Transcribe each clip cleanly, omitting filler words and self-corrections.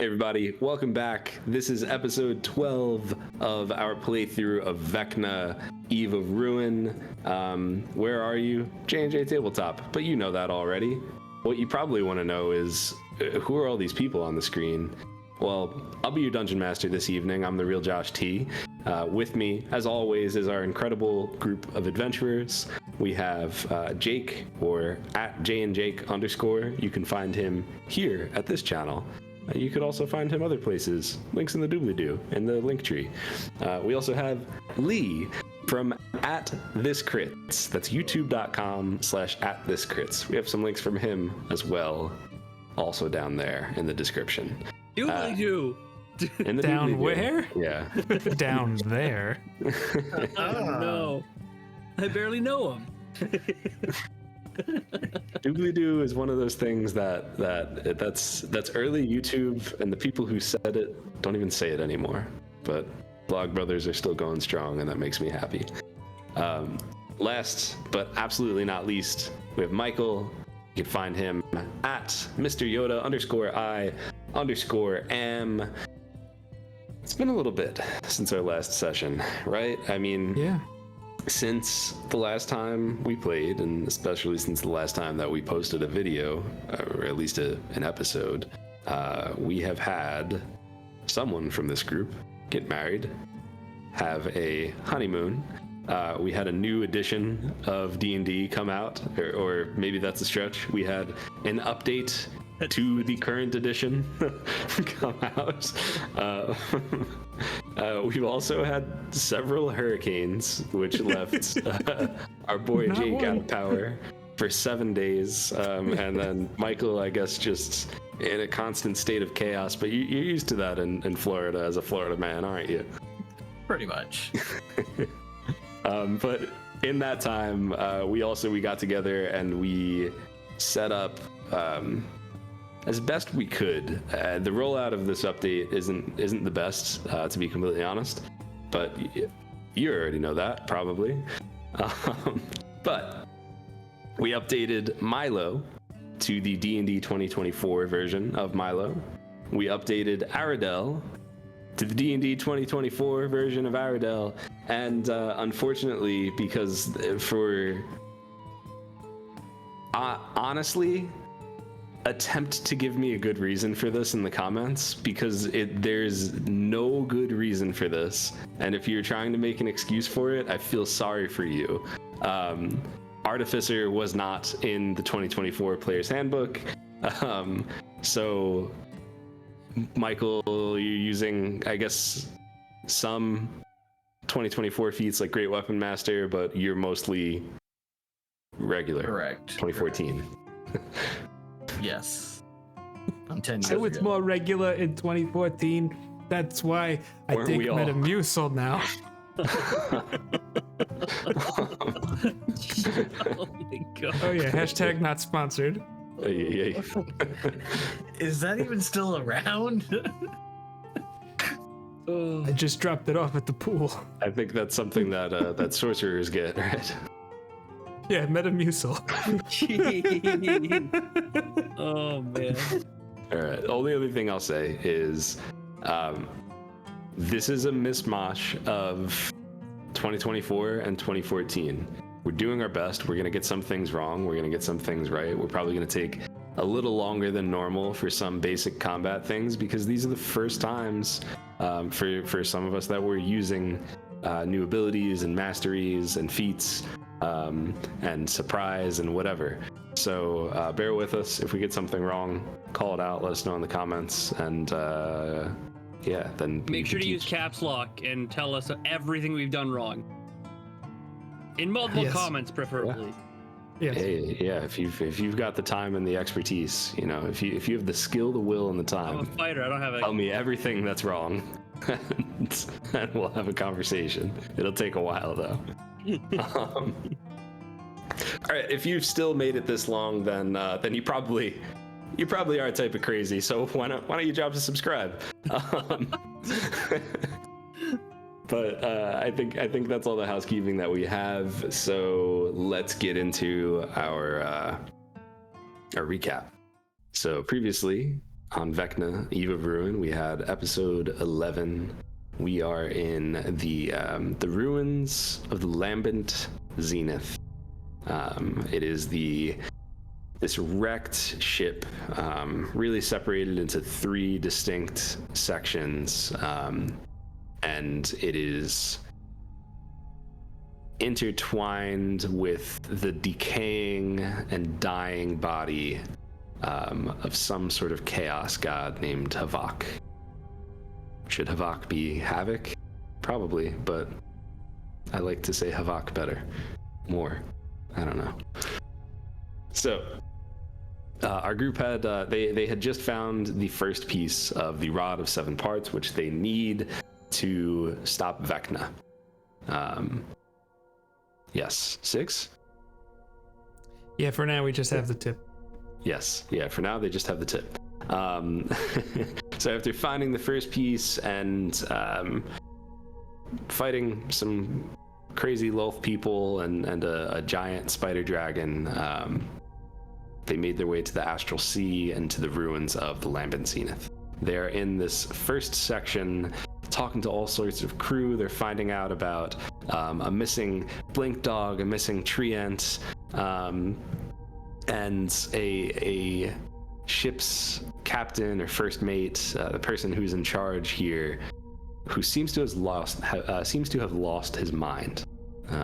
Hey everybody, welcome back. This is episode 12 of our playthrough of Vecna, Eve of Ruin. Where are you? jnjtabletop, but you know that already. What you probably want to know is, who are all these people on the screen? Well, I'll be your dungeon master this evening. I'm therealjoshT. With me, as always, is our incredible group of adventurers. We have Jake, or at JnJake_. You can find him here at this channel. You could also find him other places. Links in the doobly-doo, in the link tree. We also have Lee from @thiscrits. That's youtube.com/@thiscrits. We have some links from him as well, also down there in the description. Doobly-doo. In the down where? Yeah. Down there. Oh no. I barely know him. Doobly-doo is one of those things that's early YouTube, and the people who said it don't even say it anymore. But Blog Brothers are still going strong, and that makes me happy. Last but absolutely not least, we have Michael. You can find him at Mr. Yoda_I_am. It's been a little bit since our last session, right? I mean, Yeah. Since the last time we played, and especially since the last time that we posted a video, or at least an episode, we have had someone from this group get married, have a honeymoon. We had a new edition of D&D come out, or maybe that's a stretch. We had an update to the current edition come out. We've also had several hurricanes, which left our boy Not Jake one. out of power for 7 days. And then Michael, I guess, just in a constant state of chaos. But you're used to that in Florida as a Florida man, aren't you? Pretty much. But in that time, we got together and we set up as best we could. The rollout of this update isn't the best, to be completely honest, but you already know that probably. But we updated Milo to the D&D 2024 version of Milo. We updated Aradel to the D&D 2024 version of Aradel, and unfortunately, because honestly, attempt to give me a good reason for this in the comments, because there's no good reason for this, and if you're trying to make an excuse for it, I feel sorry for you. Artificer was not in the 2024 Player's Handbook, so Michael, you're using, I guess, some 2024 feats like Great Weapon Master, but you're mostly regular. Correct. 2014. Yes. I'm 10 years So it's ago. more regular in 2014. That's why I Weren't take we all? Metamucil now. Oh my god. Oh yeah, hashtag not sponsored. Yeah. Is that even still around? Oh. I just dropped it off at the pool. I think that's something that that sorcerers get, right? Yeah, Metamucil. Oh man. All right. Only other thing I'll say is, this is a mishmash of 2024 and 2014. We're doing our best. We're gonna get some things wrong. We're gonna get some things right. We're probably gonna take a little longer than normal for some basic combat things, because these are the first times for some of us that we're using new abilities and masteries and feats and surprise and whatever. So bear with us. If we get something wrong, call it out, let us know in the comments, and yeah, then Make sure to use caps lock and tell us everything we've done wrong. In multiple Yes. comments, preferably. Yes. Hey, yeah, if you've got the time and the expertise, you know, if you have the skill, the will, and the I'm a time, fighter. I don't have tell a. me everything that's wrong, and we'll have a conversation. It'll take a while though. All right, if you've still made it this long, then you probably are a type of crazy. So why don't you drop to subscribe? But I think that's all the housekeeping that we have. So let's get into our recap. So previously, on Vecna, Eve of Ruin. We had episode 11. We are in the ruins of the Lambent Zenith. It is this wrecked ship, really separated into 3 distinct sections, and it is intertwined with the decaying and dying body of some sort of chaos god named Havok. Should Havok be Havoc? Probably, but I like to say Havok better. More. I don't know. So, our group had, they had just found the first piece of the Rod of 7 Parts, which they need to stop Vecna. Yes, 6? Yeah, for now we just have the tip. Yes, yeah, for now they just have the tip. So after finding the first piece and fighting some crazy Lolth people and a giant spider dragon, they made their way to the Astral Sea and to the ruins of the Lambent Zenith. They're in this first section talking to all sorts of crew. They're finding out about a missing blink dog, a missing tree ant, and a ship's captain or first mate, the person who's in charge here, who seems to have lost his mind.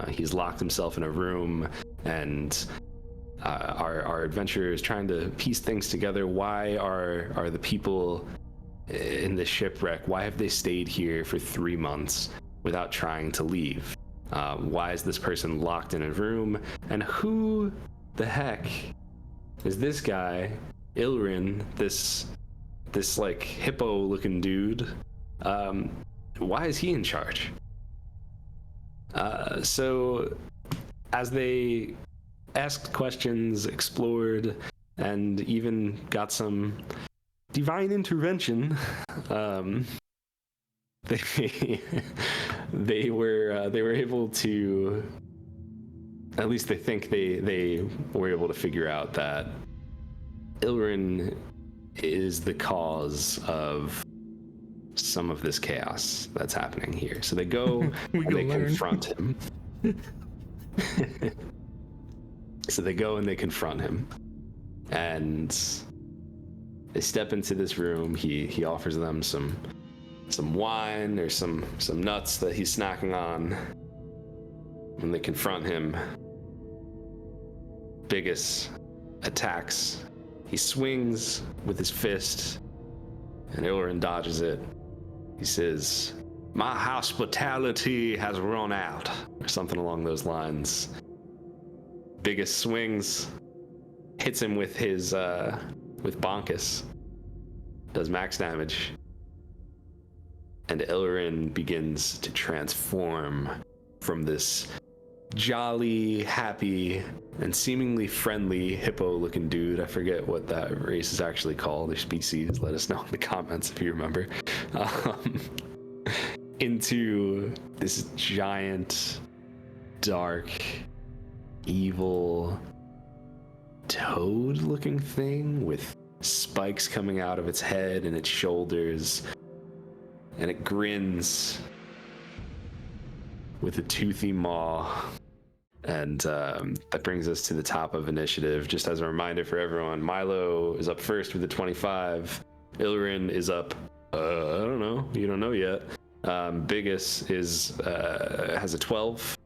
He's locked himself in a room, and our adventurer is trying to piece things together. Why are the people in this shipwreck, why have they stayed here for 3 months without trying to leave? Why is this person locked in a room? And who the heck is this guy, Ilrin, this like hippo looking dude? Why is he in charge? So as they asked questions, explored, and even got some divine intervention, they were able to, at least they think they were able to figure out that Ilrin is the cause of some of this chaos that's happening here. So they go and they confront him. So they go and they confront him, and they step into this room. He offers them some wine or some nuts that he's snacking on. When they confront him, Biggus attacks. He swings with his fist, and Ilrin dodges it. He says, "My hospitality has run out," or something along those lines. Biggus swings, hits him with his with Bonkus, does max damage, and Ilrin begins to transform from this jolly, happy, and seemingly friendly hippo-looking dude. I forget what that race is actually called, or species. Let us know in the comments if you remember. Into this giant, dark, evil, toad-looking thing with spikes coming out of its head and its shoulders, and it grins with a toothy maw. And that brings us to the top of initiative. Just as a reminder for everyone, Milo is up first with a 25. Ilrin is up, I don't know, you don't know yet. Biggus has a 12.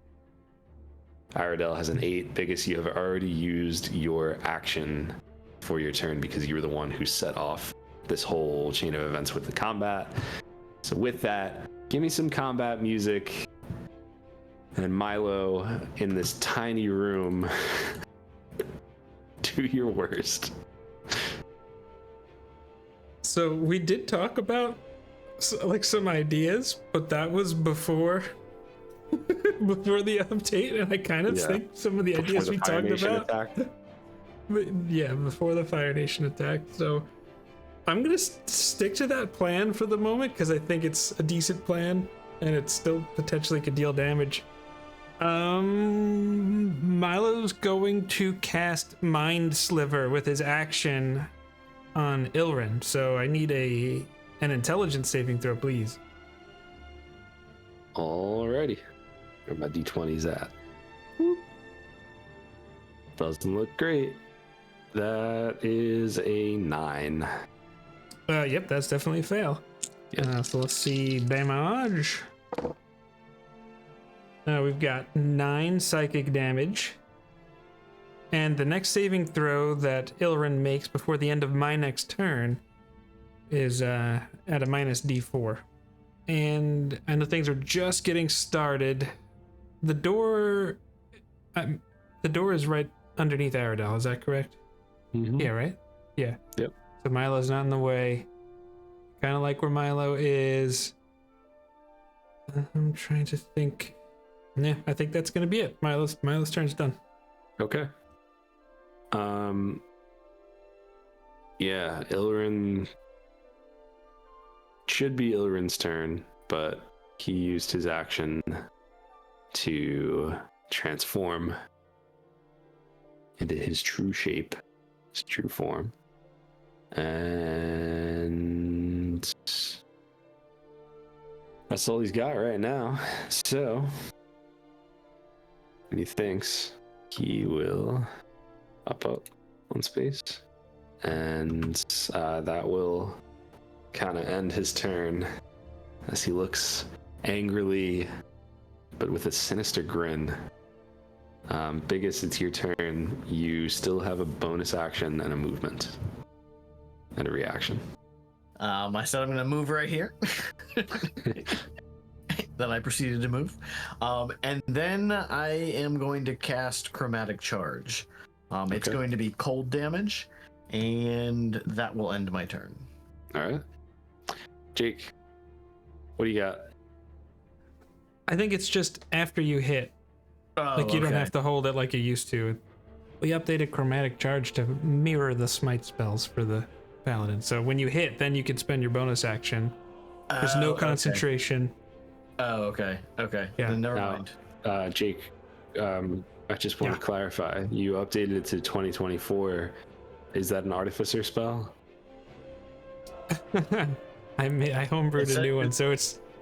Aradel has an 8. Biggus, you have already used your action for your turn because you were the one who set off this whole chain of events with the combat. So with that, give me some combat music. And Milo, in this tiny room, do your worst. So we did talk about some ideas, but that was before the update, and I kind of think some of the ideas we talked about. But yeah, before the Fire Nation attack. So I'm gonna stick to that plan for the moment because I think it's a decent plan, and it still potentially could deal damage. Milo's going to cast Mind Sliver with his action on Ilrin, so I need an intelligence saving throw, please. Alrighty. Where my d20's at? Doesn't look great. That is a 9. Yep, that's definitely a fail. Yep. So let's see, damage. We've got 9 psychic damage. And the next saving throw that Ilrin makes before the end of my next turn is at a minus d4. And I know things are just getting started. The door is right underneath Aradel, is that correct? Mm-hmm. Yeah, right? Yeah. Yep. So Milo's not in the way. Kind of like where Milo is. I'm trying to think. Yeah, I think that's gonna be it. Milo's turn's done. Okay. Yeah, Ilrin should be Ilrin's turn, but he used his action to transform into his true shape, his true form. And that's all he's got right now. So, and he thinks he will up one space, and that will kind of end his turn as he looks angrily, but with a sinister grin. Biggus, it's your turn. You still have a bonus action and a movement and a reaction. I said I'm going to move right here. Then I proceeded to move. And then I am going to cast Chromatic Charge. It's going to be cold damage, and that will end my turn. All right. Jake, what do you got? I think it's just after you hit. Like you don't have to hold it like you used to. We updated Chromatic Charge to mirror the smite spells for the paladin. So when you hit, then you can spend your bonus action. There's no concentration. Oh, okay. Okay. Yeah. Then never mind. Jake, I just want to clarify. You updated it to 2024. Is that an artificer spell? I homebrewed a new one, so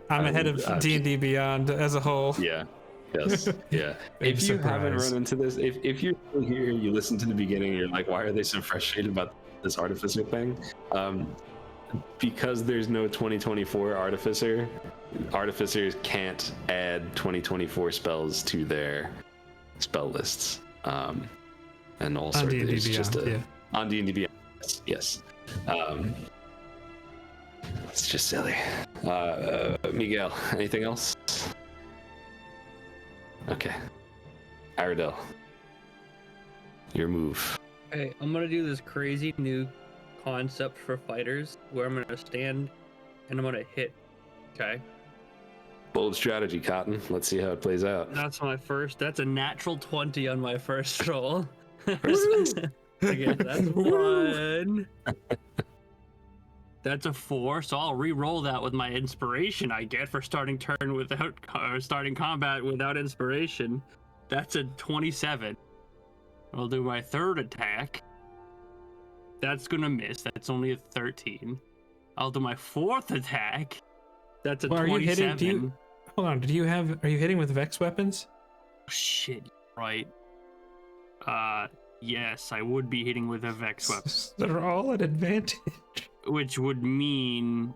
I'm ahead of D&D Beyond as a whole. Yeah. Yes. Yeah. If you haven't run into this, if you're still here, you listen to the beginning, you're like, why are they so frustrated about this artificer thing? Because there's no 2024 artificer, artificers can't add 2024 spells to their spell lists. And also it's just on D&D Beyond. Yes. It's just silly. Miguel, anything else? Okay. Aradel, your move. Okay, I'm gonna do this crazy new concept for fighters where I'm gonna stand and I'm gonna hit. Okay. Bold strategy, Cotton. Let's see how it plays out. That's a natural 20 on my first roll. Okay, that's 1. That's a 4, so I'll re-roll that with my inspiration I get for starting combat without inspiration. That's a 27. I'll do my third attack. That's gonna miss. That's only a 13. I'll do my fourth attack. That's a 27. Hold on. Are you hitting with Vex weapons? Shit, right. Yes, I would be hitting with a Vex weapon. They're all at advantage. Which would mean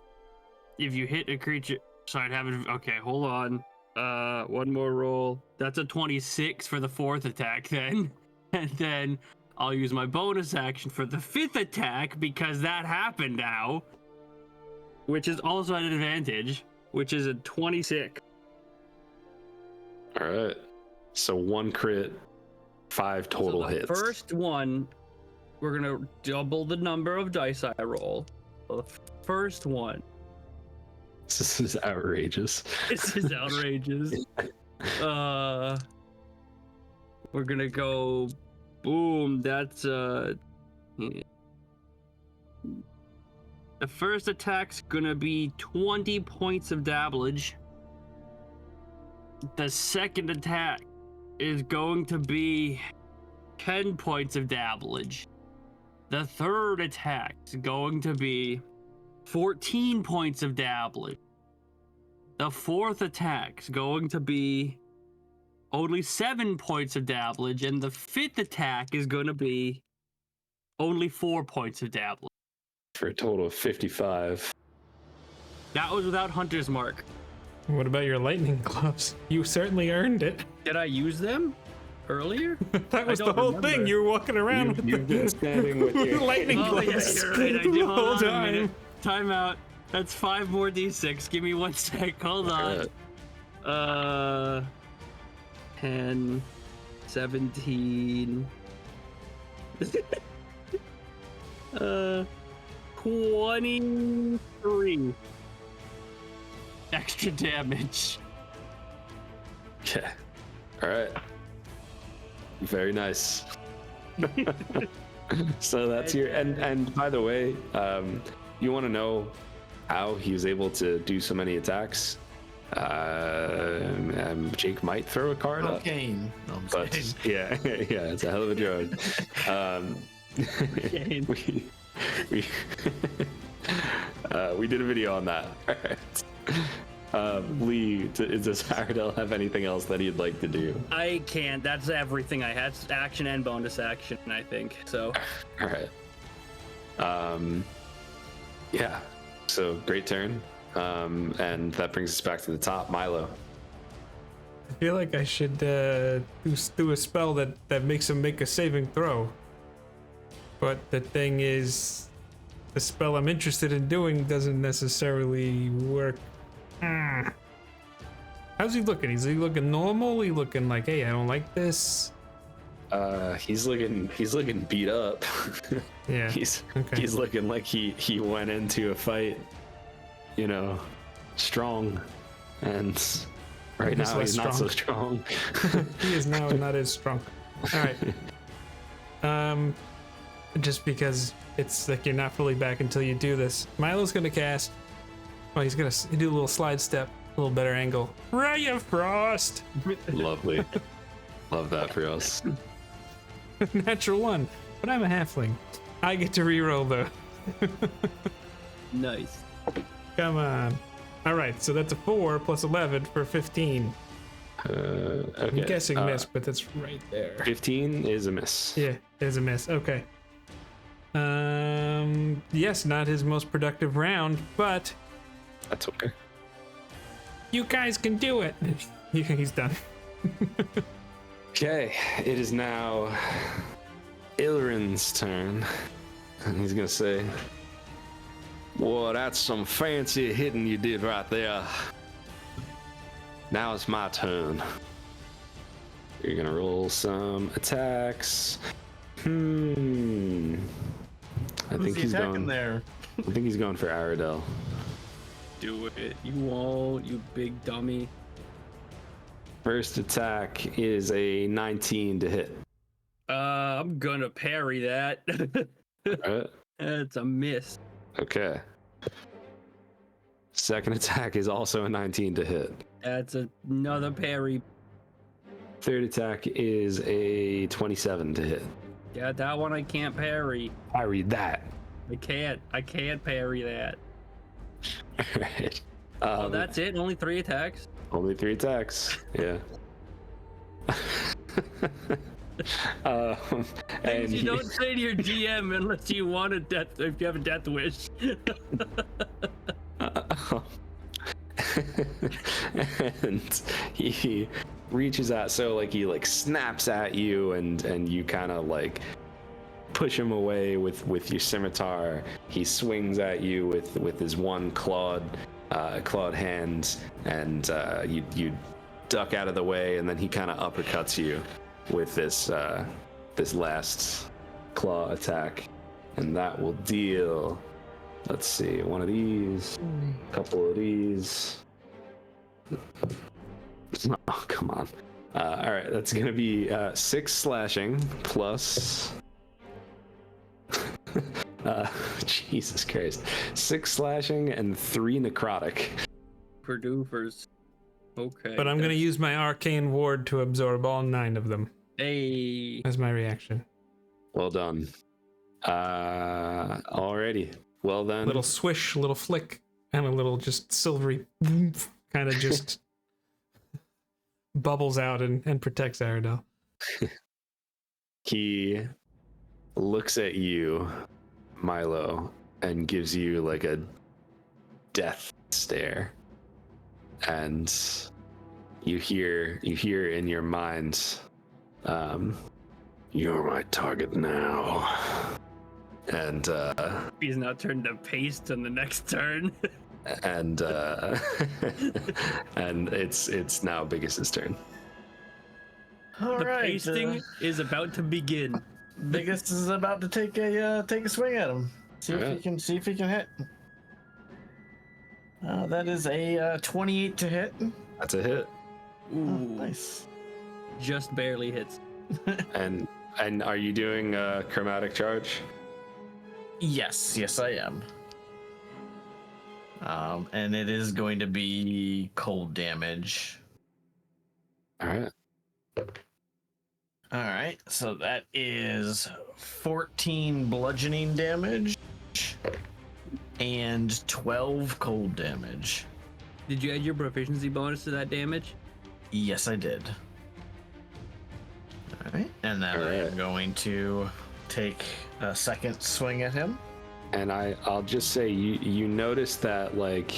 if you hit a creature, so I'd have it. Okay, hold on. One more roll. That's a 26 for the fourth attack then. And then I'll use my bonus action for the fifth attack because that happened now. Which is also at an advantage, which is a 26. All right. So 1 crit, 5 total hits. First one, we're gonna double the number of dice I roll. The first one. This is outrageous. This is outrageous. We're gonna go. Boom. That's The first attack's gonna be 20 points of damage. The second attack is going to be 10 points of damage. The third attack is going to be 14 points of damage. The fourth attack is going to be only 7 points of damage, and the fifth attack is going to be only 4 points of damage. For a total of 55. That was without Hunter's Mark. What about your lightning gloves? You certainly earned it. Did I use them earlier? That was the whole thing. You were walking around with You've been standing with your lightning Oh, yeah, gloves you're right. I do. the whole Hold on a time. minute. Time out. That's 5 more d6. Give me 1 sec. Hold on. 10, 17, 23 extra damage. Okay. All right. Very nice. So that's your and by the way, you want to know how he was able to do so many attacks? Jake might throw a card up. Cocaine. No, I'm But kidding. yeah, yeah, it's a hell of a drug. We did a video on that. Lee, does Aradel have anything else that he'd like to do? I can't. That's everything I had. Action and bonus action, I think. So. All right. Yeah. So great turn. And that brings us back to the top. Milo. I feel like I should do a spell that makes him make a saving throw. But the thing is, the spell I'm interested in doing doesn't necessarily work. How's he looking? Is he looking normal? He looking like, hey, I don't like this? He's looking beat up. Yeah. He's Okay. looking like he went into a fight, you know, strong, and right He's now less he's not so strong. He is now not as strong. All right. Just because it's like you're not fully back until you do this. Milo's gonna cast. Oh, he's gonna do a little slide step, a little better angle. Ray of Frost. Lovely. Love that for us. Natural 1, but I'm a halfling. I get to reroll though. Nice. Come on. All right, so that's a 4 plus 11 for 15. Okay. I'm guessing miss, but that's right there. 15 is a miss. Yeah, there's a miss. Okay. Yes, not his most productive round, but That's okay. you guys can do it. He's done. Okay, it is now Ilrin's turn. And he's gonna say, "Boy, that's some fancy hitting you did right there. Now it's my turn. You're gonna roll some attacks. I think he's going there. I think he's going for Aradel. Do it. You won't, you big dummy. First attack is a 19 to hit. I'm gonna parry that. Alright. That's a miss. Okay. Second attack is also a 19 to hit. That's another parry. Third attack is a 27 to hit. Yeah, that one I can't parry. Parry that. I can't parry that. Alright. Oh, that's it? Only 3 attacks? Only 3 attacks. Yeah. Things and you don't say to your GM unless you want a death, if you have a death wish. and he reaches out, so like he like snaps at you, and you kind of like push him away with your scimitar. He swings at you with his one clawed hand, and you duck out of the way, and then he kind of uppercuts you with this last claw attack, and that will deal, let's see, one of these, a couple of these. Oh, come on. All right, that's gonna be 6 slashing plus Jesus Christ, 6 slashing and 3 necrotic. Perdoofers. Okay. But I'm going to use my arcane ward to absorb all 9 of them Hey. as my reaction. Well done. Alrighty. Well then. Little swish, little flick, and a little just silvery kind of just bubbles out and protects Aradel. He looks at you, Milo, and gives you like a death stare. And you hear in your mind, you're my target now. And He's now turned to paste on the next turn. and and it's now Biggus's turn. All The right, pasting is about to begin. Biggus is about to take a swing at him. See if he can hit. That is a 28 to hit. That's a hit. Oh, Ooh, nice. just barely hits. And are you doing a chromatic charge? Yes, I am. And it is going to be cold damage. All right. All right, so that is 14 bludgeoning damage and 12 cold damage. Did you add your proficiency bonus to that damage? Yes, I did. All right, and then I am going to take a second swing at him. And I'll just say you notice that like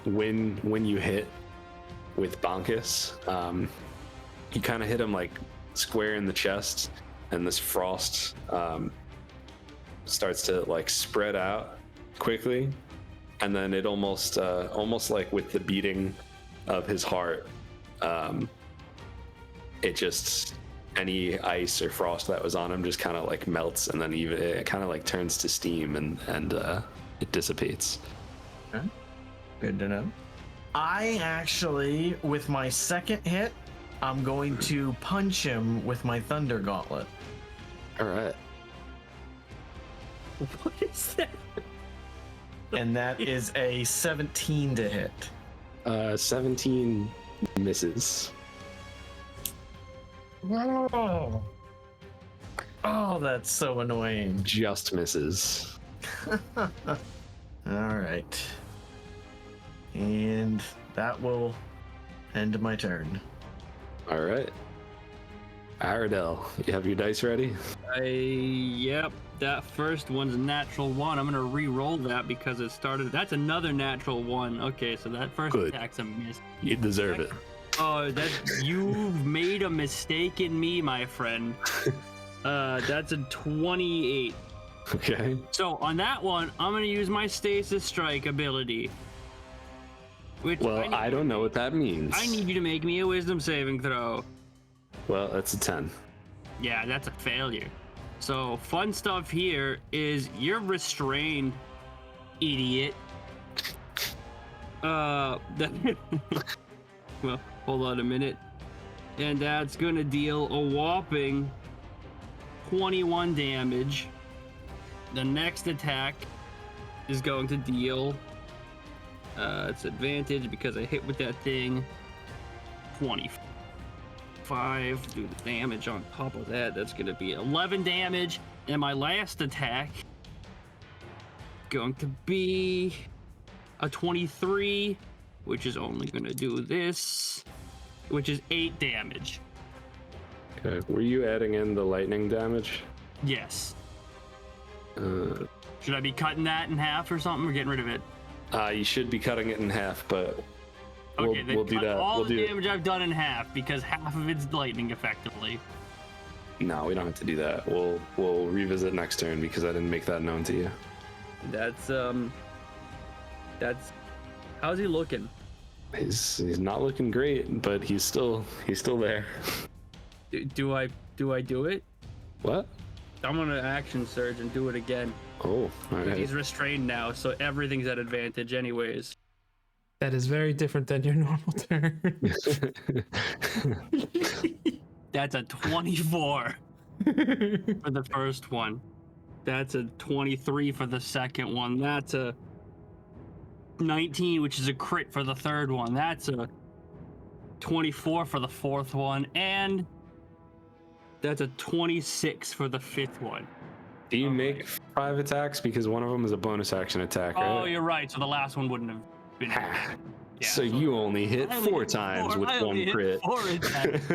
when you hit with Bonkus, you kind of hit him like square in the chest, and this frost starts to like spread out quickly, and then it almost like with the beating of his heart, it just any ice or frost that was on him just kind of like melts, and then even it kind of like turns to steam and it dissipates. Okay. Good to know. I actually, with my second hit, I'm going to punch him with my Thunder Gauntlet. All right. What is that? And that is a 17 to hit. 17 misses. Oh, that's so annoying. Just misses. All right. And that will end my turn. All right. Aradel, you have your dice ready? Yep. That first one's a natural one. I'm gonna re-roll that because it started. That's another natural one. Okay, so that first Good. attack's a miss. You deserve it. Oh, you've made a mistake in me, my friend. That's a 28. Okay. So on that one, I'm gonna use my stasis strike ability. Which Well, I don't know what that means. I need you to make me a wisdom saving throw. Well, that's a 10. Yeah, that's a failure. So fun stuff here is you're restrained, idiot. Well, hold on a minute. And that's gonna deal a whopping 21 damage. The next attack is going to deal it's advantage because I hit with that thing. 25. Do the damage on top of that. That's gonna be 11 damage. And my last attack going to be a 23, which is only gonna do this, which is 8 damage. Okay. Were you adding in the lightning damage? Yes. Uh, Should I be cutting that in half or something, or getting rid of it? you should be cutting it in half, but Okay, then we'll do cut that. all We'll the do damage I've done in half because half of it's lightning effectively. No, we don't have to do that. We'll revisit next turn because I didn't make that known to you. That's how's he looking? He's not looking great, but he's still there. Do I do it? What? I'm gonna action surge and do it again. Oh, all right. He's restrained now, so everything's at advantage anyways. That is very different than your normal turn. That's a 24 for the first one. That's a 23 for the second one. That's a 19, which is a crit for the third one. That's a 24 for the fourth one. And that's a 26 for the fifth one. Do you make 5 attacks? Because one of them is a bonus action attack, right? Oh, you're right. So the last one wouldn't have been. Yeah, so you only hit I only 4 hit times four. with I only one hit crit. 4 attacks.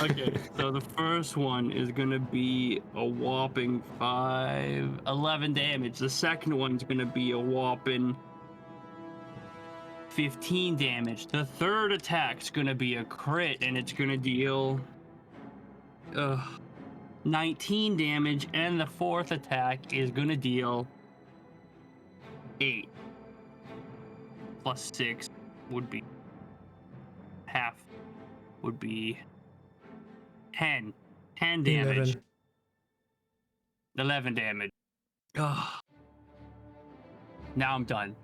Okay, so the first one is gonna be a whopping 11 damage. The second one's gonna be a whopping 15 damage. The third attack's gonna be a crit, and it's gonna deal 19 damage, and the fourth attack is gonna deal 8 plus 6 would be half, would be 10 damage. 11 damage. Ugh. Now I'm done.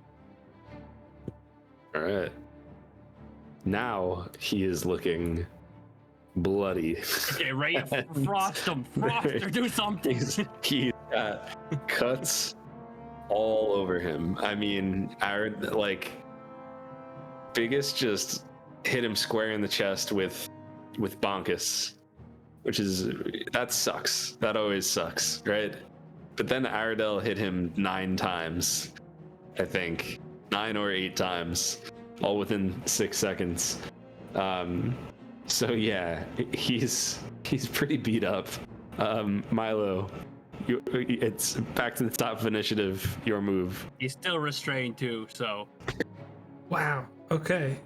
All right. Now he is looking bloody. Okay, right? Frost him. Frost or do something. He's got cuts all over him. I mean, Biggus just hit him square in the chest with Bonkus, that sucks. That always sucks, right? But then Aradel hit him 9 times, I think. 9 or 8 times, all within 6 seconds. So yeah, he's pretty beat up. Milo, it's back to the top of initiative. Your move. He's still restrained too, so. Wow. Okay.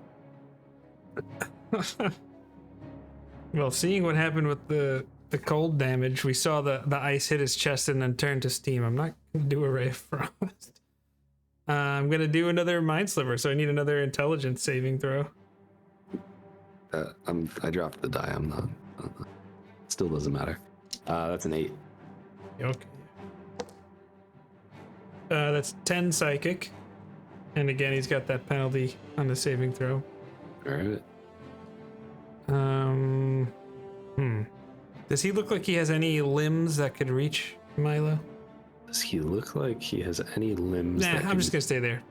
Well, seeing what happened with the cold damage, we saw the ice hit his chest and then turn to steam. I'm not gonna do a ray of frost. I'm gonna do another mind sliver, so I need another intelligence saving throw. I dropped the die. I'm not. Still doesn't matter. That's an 8. Okay. That's 10 psychic, and again he's got that penalty on the saving throw. All right. Does he look like he has any limbs that could reach Milo? Does he look like he has any limbs? Nah, I'm just gonna stay there.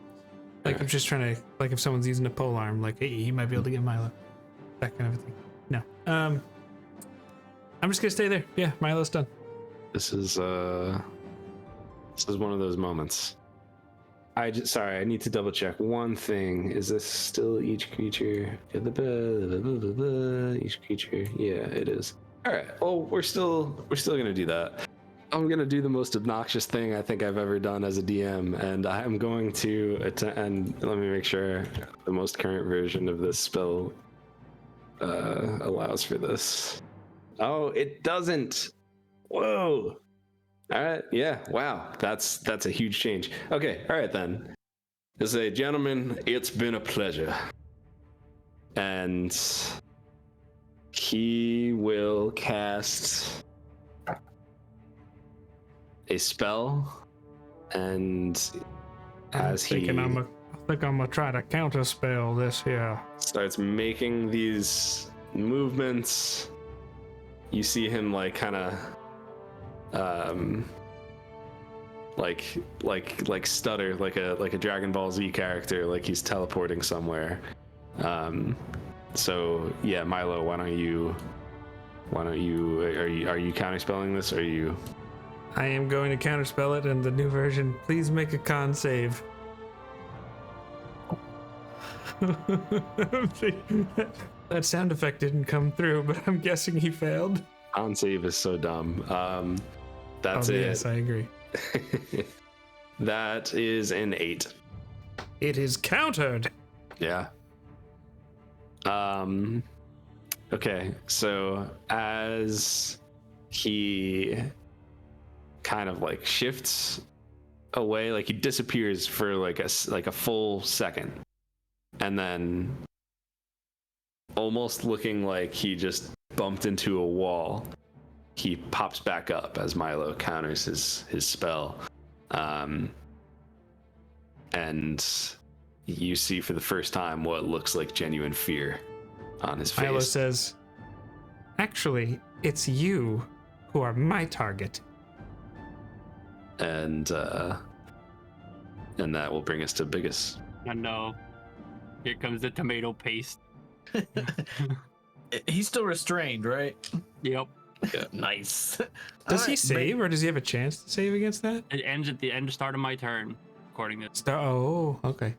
Like, I'm just trying to, like, if someone's using a pole arm, like, hey, he might be able to get Milo. That kind of a thing. No. I'm just gonna stay there. Yeah, Milo's done. This is one of those moments. Sorry, I need to double check one thing. Is this still each creature? Each creature. Yeah, it is. All right. Well, we're still gonna do that. I'm gonna do the most obnoxious thing I think I've ever done as a DM, and I'm going to and let me make sure the most current version of this spell allows for this. Oh, it doesn't. Whoa. All right. Yeah. Wow. That's a huge change. Okay. All right then. To say, gentlemen, it's been a pleasure. And he will cast a spell, and as I think I'm gonna try to counterspell this here. Starts making these movements, you see him like kind of like stutter like a Dragon Ball Z character, like he's teleporting somewhere. So yeah, Milo, are you counterspelling this, or are you? I am going to counterspell it in the new version. Please make a con save. That sound effect didn't come through, but I'm guessing he failed. Con save is so dumb. That's it. Yes, I agree. That is an 8. It is countered. Yeah. Okay, so as he kind of like shifts away, like he disappears for like a full second, and then almost looking like he just bumped into a wall, he pops back up as Milo counters his spell. And you see for the first time what looks like genuine fear on his face. Milo says, actually, it's you who are my target. And that will bring us to Biggus. I know. Here comes the tomato paste. He's still restrained, right? Yep. Nice. Does he Alright, save, or does he have a chance to save against that? It ends at the start of my turn, according to. Oh, okay.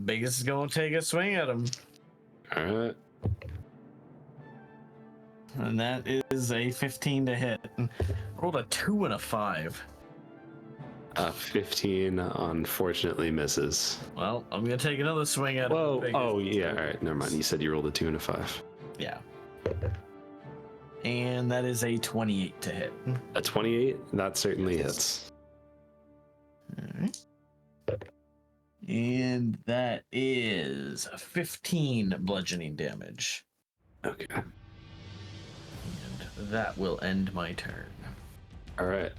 Biggus is gonna take a swing at him. All right. And that is a 15 to hit. Rolled a 2 and a 5. 15 unfortunately misses. Well, I'm gonna take another swing at Whoa. him. Oh, yeah. All right. Never mind. You said you rolled a 2 and a 5. Yeah. And that is a 28 to hit. A 28? That certainly hits. Alright. And that is 15 bludgeoning damage. Okay. And that will end my turn. All right.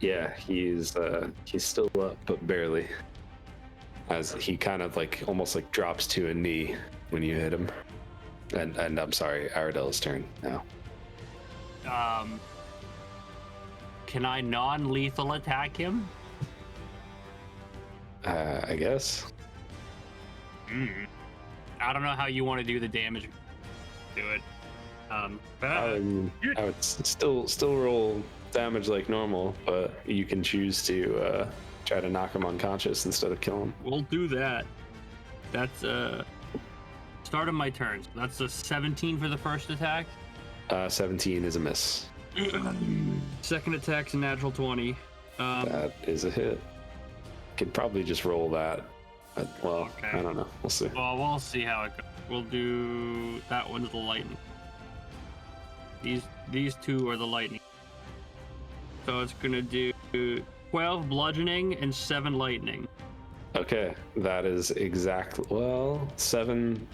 Yeah, he's still up, but barely. As he kind of like almost like drops to a knee when you hit him. And I'm sorry, Aradel's turn now. Can I non-lethal attack him? I guess. I don't know how you want to do the damage. Do it. I would still roll damage like normal, but you can choose to try to knock him unconscious instead of kill him. We'll do that. That's start of my turn. So that's a 17 for the first attack. 17 is a miss. Second attack's a natural 20. That is a hit. Could probably just roll that. But, well, Okay. I don't know. We'll see. Well, we'll see how it goes. We'll do that one's the lightning. These two are the lightning. So it's gonna do 12 bludgeoning and 7 lightning. Okay, that is exactly 7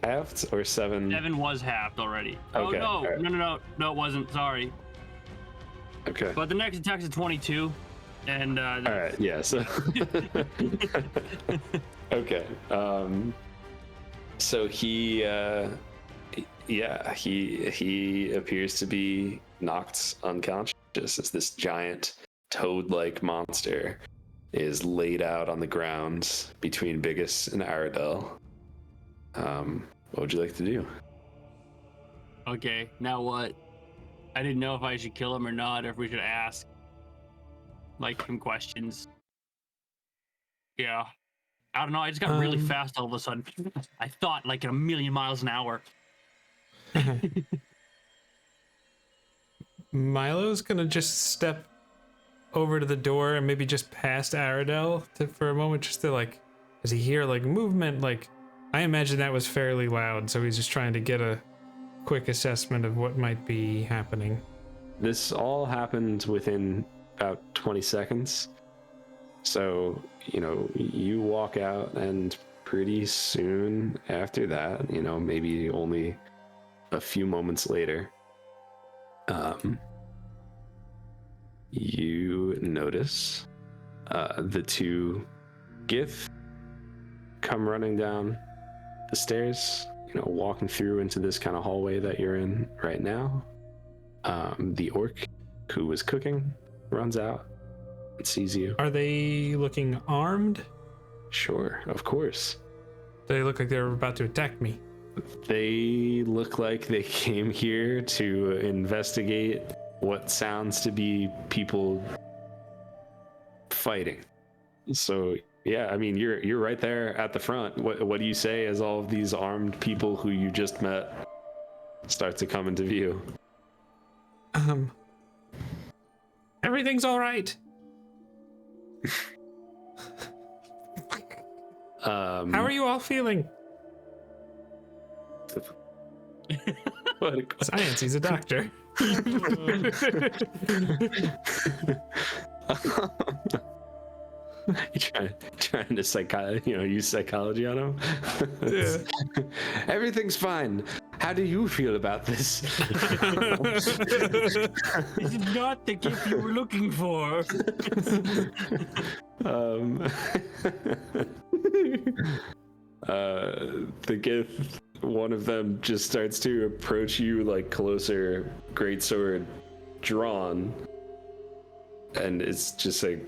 halved or 7. 7 was halved already. Okay, Oh all right. no, it wasn't. Sorry. Okay. But the next attack's a 22, and All right. Yeah. So. Okay. So he appears to be knocked unconscious as this giant toad-like monster is laid out on the ground between Biggus and Aradel. What would you like to do? Okay, now what? I didn't know if I should kill him or not, or if we should ask like some questions. Yeah. I don't know, I just got really fast all of a sudden. I thought like at 1,000,000 miles an hour. Milo's gonna just step over to the door and maybe just past Aradel for a moment, just to like, does he hear like movement? Like, I imagine that was fairly loud, so he's just trying to get a quick assessment of what might be happening. This all happened within about 20 seconds. So, you walk out, and pretty soon after that, maybe only a few moments later, you notice the two Gith come running down the stairs, walking through into this kind of hallway that you're in right now. The orc who was cooking runs out and sees you. Are they looking armed? Sure, of course. They look like they're about to attack me. They look like they came here to investigate what sounds to be people fighting. So yeah, I mean, you're right there at the front. What do you say as all of these armed people who you just met start to come into view? Everything's all right. How are you all feeling? Science, he's a doctor. You trying to use psychology on him? Yeah. Everything's fine. How do you feel about this? This is not the gift you were looking for. The gift, one of them just starts to approach you like closer, greatsword drawn, and it's just like,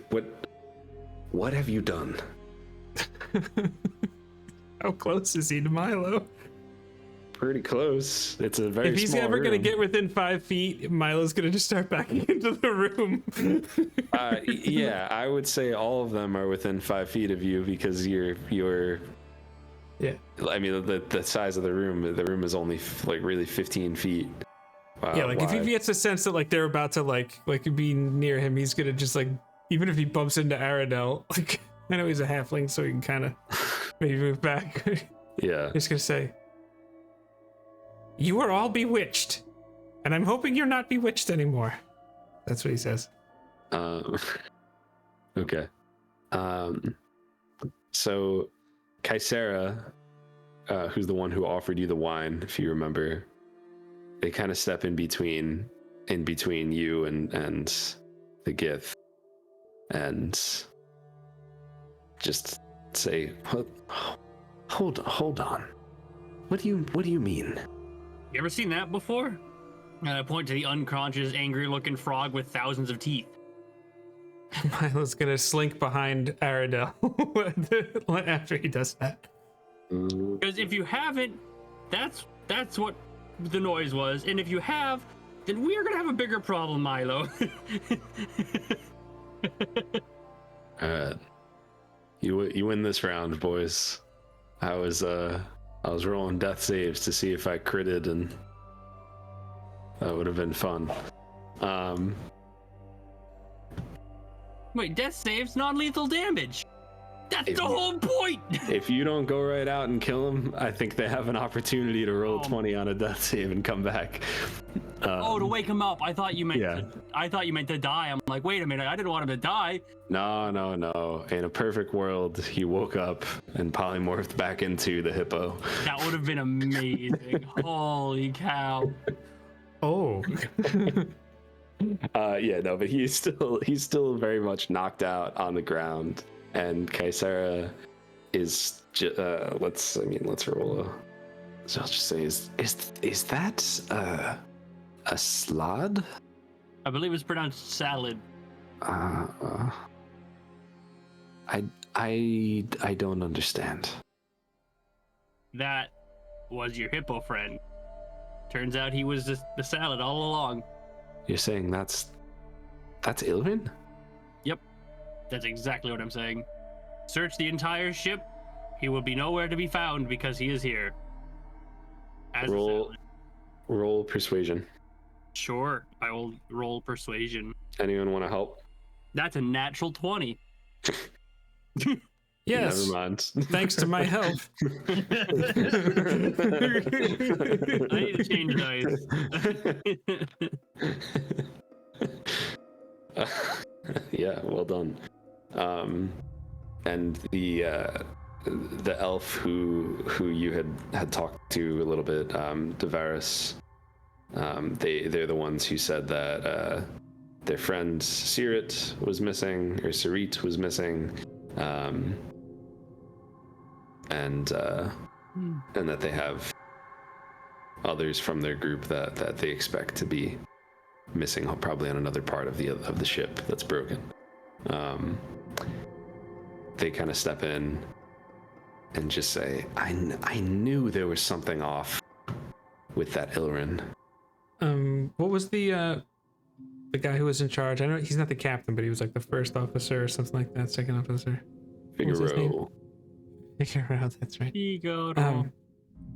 what have you done? How close is he to Milo? pretty close. It's a very If he's small ever room. gonna get within 5 feet, Milo's gonna just start backing into the room. Yeah, I would say all of them are within 5 feet of you because you're. Yeah. I mean, the size of the room is only like really 15 feet. Yeah, like if he wide. gets a sense that like they're about to like be near him, he's gonna just like, even if he bumps into Aradel, like I know he's a halfling, so he can kind of maybe move back. Yeah. He's gonna say, "You are all bewitched, and I'm hoping you're not bewitched anymore." That's what he says. Okay. So Kaisera, who's the one who offered you the wine, if you remember, they kind of step in between you and the Gith, and just say, hold on. What do you mean? You ever seen that before? And I point to the unconscious, angry-looking frog with thousands of teeth. Milo's gonna slink behind Aradel after he does that. Because if you haven't, that's what the noise was. And if you have, then we are gonna have a bigger problem, Milo. Alright. You win this round, boys. I was rolling death saves to see if I critted, and that would have been fun. Wait, death saves, non-lethal damage. That's If the you- whole point. If you don't go right out and kill him, I think they have an opportunity to roll 20 on a death save and come back. Oh, to wake him up. I thought you meant. Yeah. I thought you meant to die. I'm like, wait a minute. I didn't want him to die. No. In a perfect world, he woke up and polymorphed back into the hippo. That would have been amazing. Holy cow. Oh. But he's still very much knocked out on the ground, and Kaisera is let's roll a. So I'll just say, is that a slod? I believe it's pronounced salad. I don't understand. That was your hippo friend. Turns out he was the salad all along. You're saying that's Ilrin? Yep, that's exactly what I'm saying. Search the entire ship. He will be nowhere to be found because he is here. As a salad. Roll persuasion. Sure, I will roll persuasion. Anyone want to help? That's a natural 20. Yes. Never mind. Thanks to my help. I need to change dice. Yeah, well done. And the elf who you had talked to a little bit, Devaris, they're the ones who said that their friend Sirit was missing, or Sirit was missing, and that they have others from their group that they expect to be missing, probably on another part of the ship that's broken. They kind of step in and just say, I knew there was something off with that Ilrin. What was the guy who was in charge? I know he's not the captain, but he was like the first officer or something like that, second officer. What was his name? Figaro. Figaro, that's right. Ego.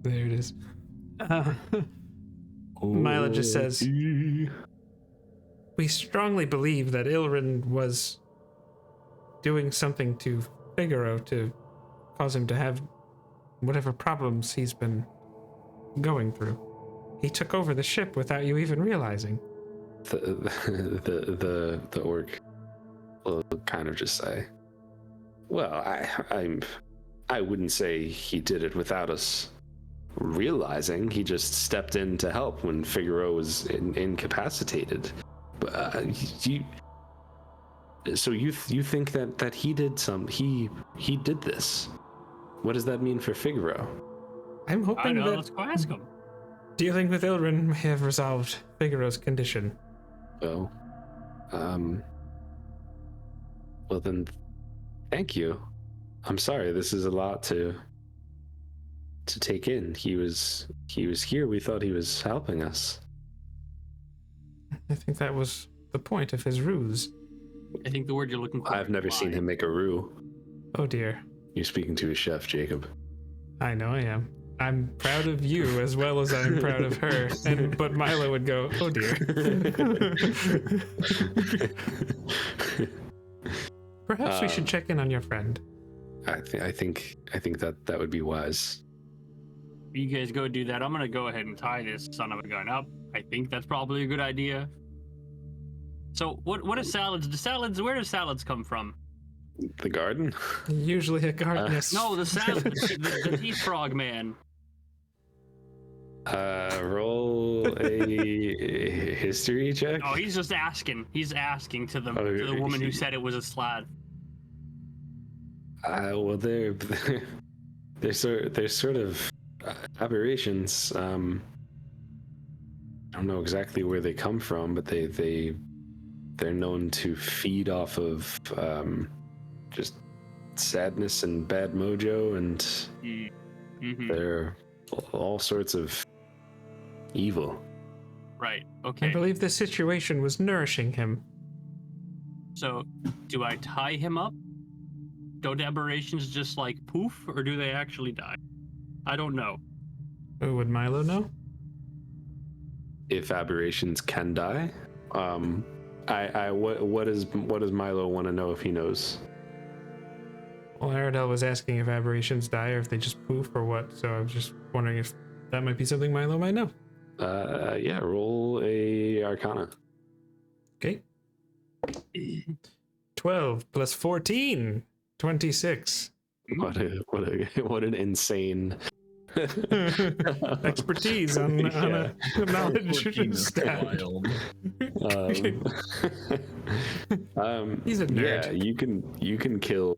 There it is. Milo just says, we strongly believe that Ilrin was doing something to Figaro to cause him to have whatever problems he's been going through. He took over the ship without you even realizing. The orc will kind of just say, well, I wouldn't say he did it without us realizing. He just stepped in to help when Figaro was incapacitated. So you think that he did he did this? What does that mean for Figaro? I'm I hoping know, that let's go ask him. dealing with Ilrin may have resolved Figaro's condition. Well, well then, thank you. I'm sorry, this is a lot to to take in. He was here. We thought he was helping us. I think that was the point of his ruse. I think the word you're looking for. I've never seen him make a roux. Oh dear. You're speaking to a chef, Jacob. I know I am. I'm proud of you as well as I'm proud of her. But Milo would go, oh dear. Perhaps we should check in on your friend. I think that would be wise. You guys go do that. I'm gonna go ahead and tie this son of a gun up. I think that's probably a good idea. So what are salads? Where do salads come from? The garden? Usually a garden. No, the salad, the teeth frog man. Roll a history check. Oh, he's just asking. He's asking to the woman who said it was a slad. Well, they're sort of aberrations. I don't know exactly where they come from, but they're known to feed off of just sadness and bad mojo, and they're all sorts of evil. Right. Okay. I believe the situation was nourishing him. So, do I tie him up? Don't aberrations just like poof, or do they actually die? I don't know. Oh, would Milo know? If aberrations can die, what does Milo want to know if he knows? Well, Aradel was asking if aberrations die or if they just poof or what, so I was just wondering if that might be something Milo might know. Yeah, roll a Arcana. Okay. 12 plus 14, 26. What an insane expertise on a knowledge stat. He's a nerd. Yeah, you can kill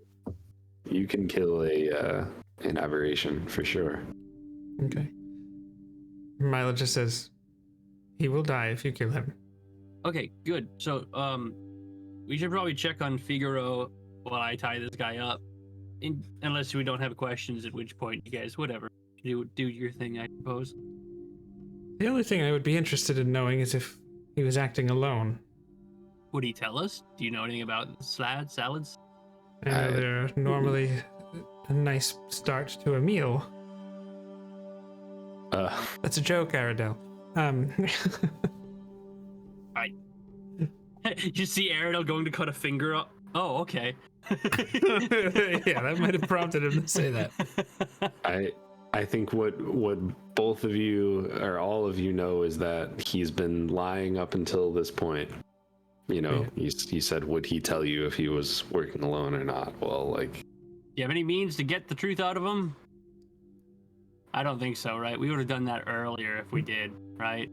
an aberration for sure. Okay. Milo just says he will die if you kill him. Okay, good. So, we should probably check on Figaro while I tie this guy up. Unless we don't have questions, at which point you guys, whatever, do your thing, I suppose. The only thing I would be interested in knowing is if he was acting alone. Would he tell us? Do you know anything about salads? I know they're normally a nice start to a meal. That's a joke, Aradel. You see Aradel going to cut a finger up? Oh, okay. Yeah, that might have prompted him to say that. I think what both of you or all of you know is that he's been lying up until this point. You know, he said, would he tell you if he was working alone or not? Well, like... Do you have any means to get the truth out of him? I don't think so, right? We would have done that earlier if we did, right?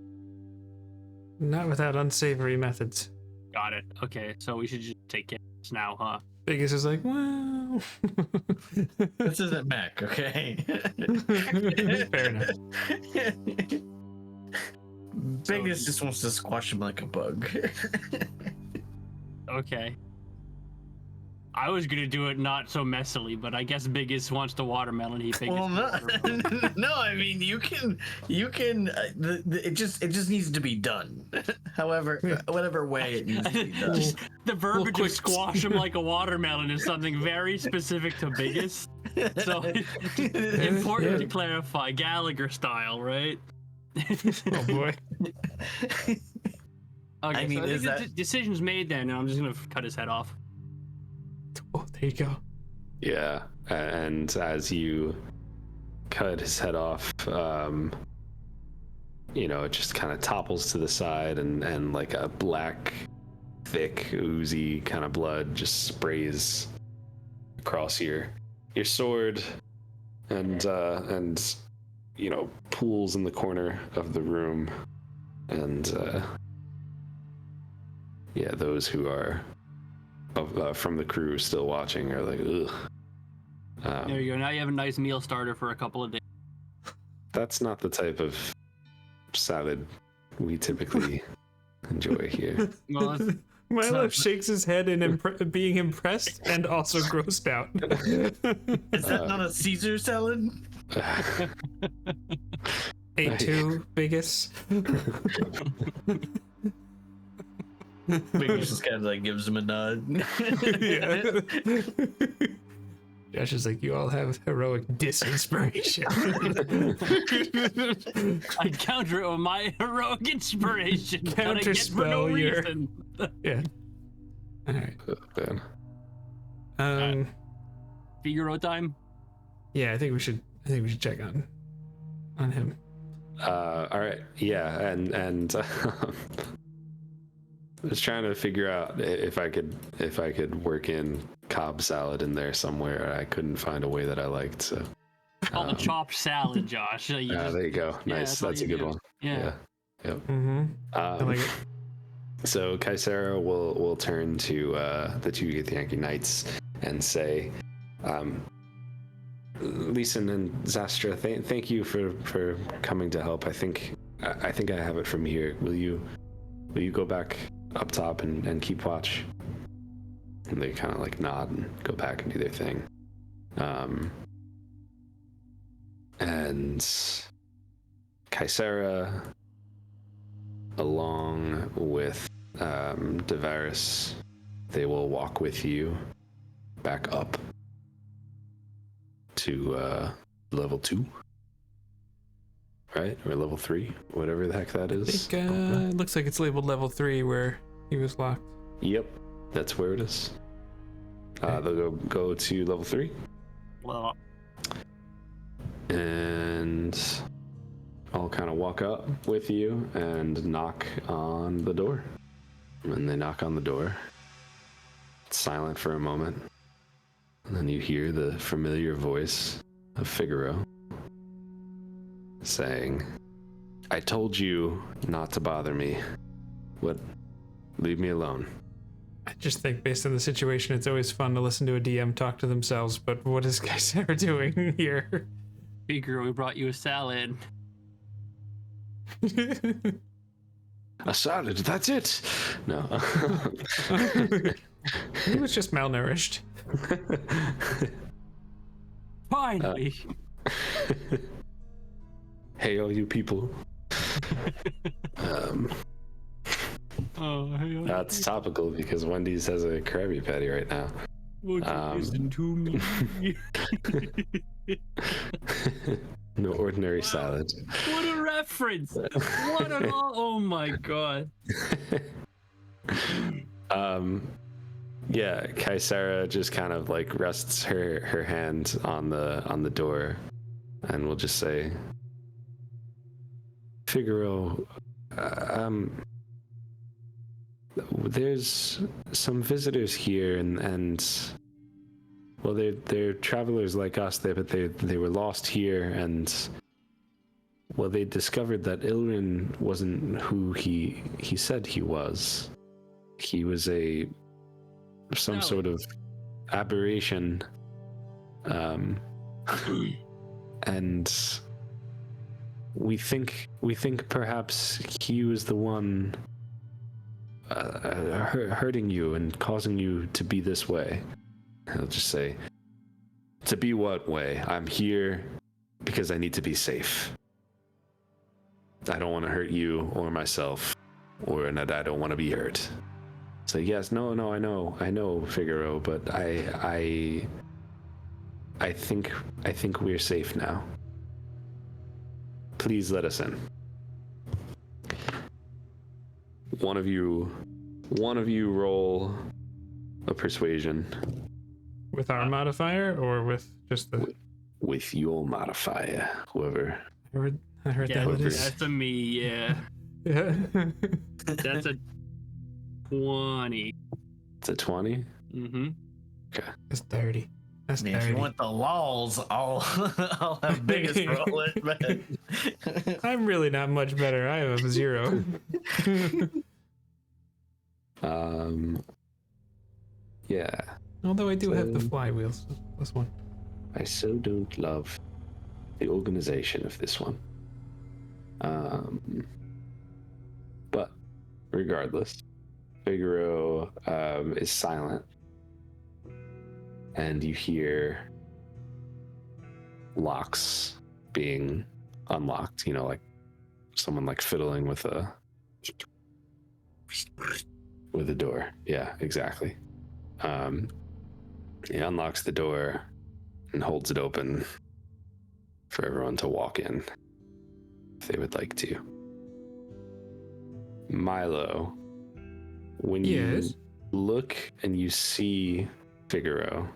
Not without unsavory methods. Got it. Okay, so we should just take care of this now, huh? Biggus is like, well... This isn't Mac, okay? Fair enough. Biggus just wants to squash him like a bug. Okay. I was gonna do it not so messily, but I guess Biggus wants the watermelon. Well, no, I mean you can. It just needs to be done. However, whatever way it needs to be done. Just, the verbiage of squash him like a watermelon is something very specific to Biggus. So important to clarify, Gallagher style, right? Oh boy. Okay, I mean, so I think the decision's made then, and I'm just gonna cut his head off. Oh, there you go. Yeah, and as you cut his head off, you know, it just kind of topples to the side, and like a black, thick, oozy kind of blood just sprays across your sword, and you know, pools in the corner of the room, and yeah, those who are from the crew still watching are like, ugh. There you go. Now you have a nice meal starter for a couple of days. That's not the type of salad we typically enjoy here. Well, Milo shakes his head in being impressed and also grossed out. Is that not a Caesar salad? A2, Biggus. Biggus just kind of like gives him a nod. Yeah. Josh is like, you all have heroic disinspiration. I counter it with my heroic inspiration. Counterspell your. Reason. Yeah. All right. Man. Figaro time. Yeah, I think we should check on him. All right. Yeah, and I was trying to figure out if I could work in Cobb salad in there somewhere. I couldn't find a way that I liked. So Called a chopped salad, Josh. there you go. Nice. That's a good one. Yeah. Yep. Mm-hmm. I like it. So Kaisera will turn to the two Yankee Knights and say, Leeson and Zastra, thank you for coming to help. I think I have it from here. Will you go back up top and keep watch? And they kind of like nod and go back and do their thing. And Kaisera, along with Davaris, they will walk with you back up to level 2, right? Or level 3, whatever the heck that is. I think it looks like it's labeled level 3 where he was locked. Yep, that's where it is. They'll go to level 3. Well, And I'll kind of walk up with you and knock on the door. And they knock on the door. It's silent for a moment. And then you hear the familiar voice of Figaro saying, I told you not to bother me. What? Leave me alone. I just think based on the situation, it's always fun to listen to a DM talk to themselves, but what is Kaisera doing here? Figaro, we brought you a salad. A salad, that's it. No. He was just malnourished. Finally. Hey, all you people. That's topical because Wendy's has a Krabby Patty right now. Won't you listen to me? No ordinary salad. What a reference! What an oh my god. Yeah, Kaisera just kind of like rests her hand on the door, and we'll just say, Figaro, there's some visitors here, and well, they're travelers like us. But they were lost here, and well, they discovered that Ilrin wasn't who he said he was. He was some sort of aberration, and we think perhaps he was the one hurting you and causing you to be this way. I'll just say, to be what way? I'm here because I need to be safe. I don't want to hurt you or myself, and I don't want to be hurt. So yes, no, I know, Figaro, but I think we're safe now. Please let us in. One of you roll a persuasion. With our modifier or with just the... With your modifier, whoever. I heard Yeah, that is. that's a me, yeah. Yeah. That's a 20. It's a 20? Mm-hmm. Okay. That's dirty. That's Man, dirty. if you want the laws, I'll have Biggus roll it, but I'm really not much better. I have a 0. Yeah. Although I do have the flywheels. This one. I so don't love the organization of this one. But regardless, Figaro is silent, and you hear locks being unlocked, like someone like fiddling with a door. Yeah, exactly. He unlocks the door and holds it open for everyone to walk in if they would like to. Milo, when you look and you see Figaro,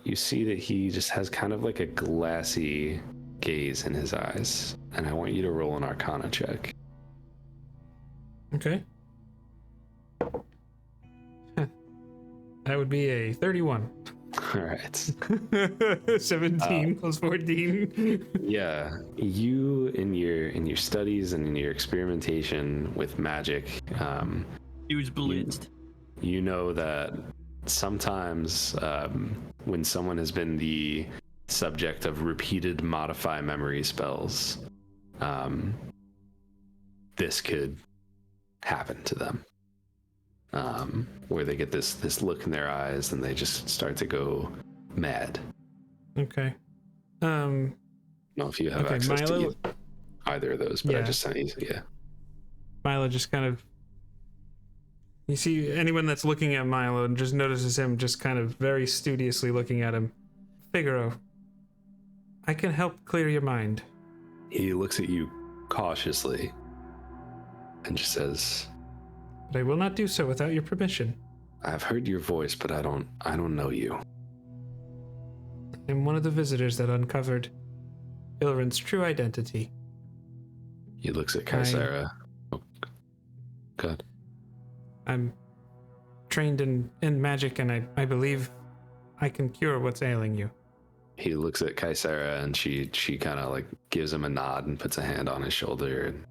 you see that he just has kind of like a glassy gaze in his eyes, and I want you to roll an Arcana check. Okay. That would be a 31. All right. 17 plus 14. Yeah, you in your studies and in your experimentation with magic, He was blitzed. you know that sometimes when someone has been the subject of repeated modify memory spells, this could happen to them. Where they get this look in their eyes and they just start to go mad. Okay. I don't know if you have Okay, access Milo, to either of those, but I Yeah. just sent you. Yeah. Milo just kind of. You see anyone that's looking at Milo and just notices him just kind of very studiously looking at him. Figaro, I can help clear your mind. He looks at you cautiously and just says, But I will not do so without your permission. I've heard your voice, but I don't know you. I'm one of the visitors that uncovered Ilrin's true identity. He looks at Kaisera. Oh, God. I'm trained in magic, and I believe I can cure what's ailing you. He looks at Kaisera and she kind of like gives him a nod and puts a hand on his shoulder and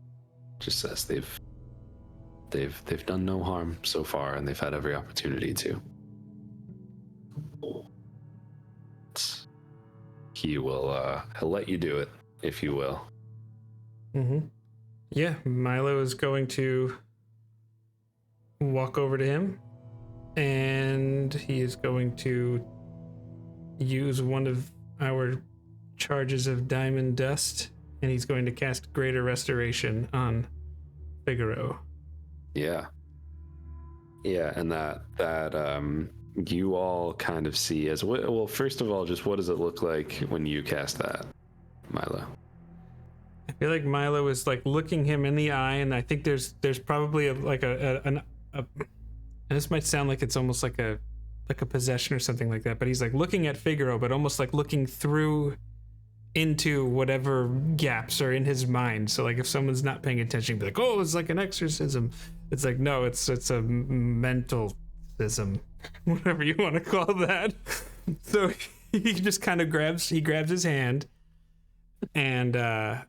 just says they've done no harm so far, and they've had every opportunity to. He'll let you do it, if you will. Mm-hmm. Yeah, Milo is going to walk over to him, and he is going to use one of our charges of diamond dust, and he's going to cast Greater Restoration on Figaro. Yeah, and that you all kind of see as well. First of all, just what does it look like when you cast that, Milo? I feel like Milo is like looking him in the eye, and I think there's probably and this might sound like it's almost like a possession or something like that, but he's like looking at Figaro, but almost like looking through into whatever gaps are in his mind. So like if someone's not paying attention, be like, oh, it's like an exorcism. It's like, no, it's a mental ism, whatever you want to call that. So he just kind of grabs his hand, and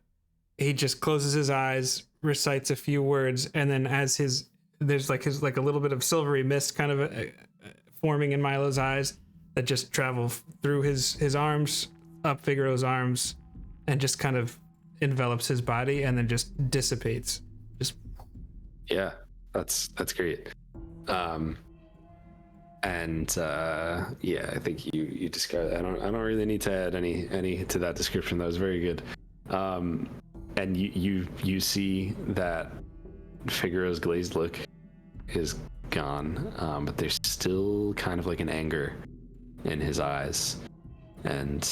he just closes his eyes, recites a few words, and then as there's like a little bit of silvery mist kind of forming in Milo's eyes that just travel through his arms, up Figaro's arms, and just kind of envelops his body and then just dissipates. Yeah, that's great. I think you described. I don't really need to add any to that description. That was very good. And you see that Figaro's glazed look is gone, but there's still kind of like an anger in his eyes, and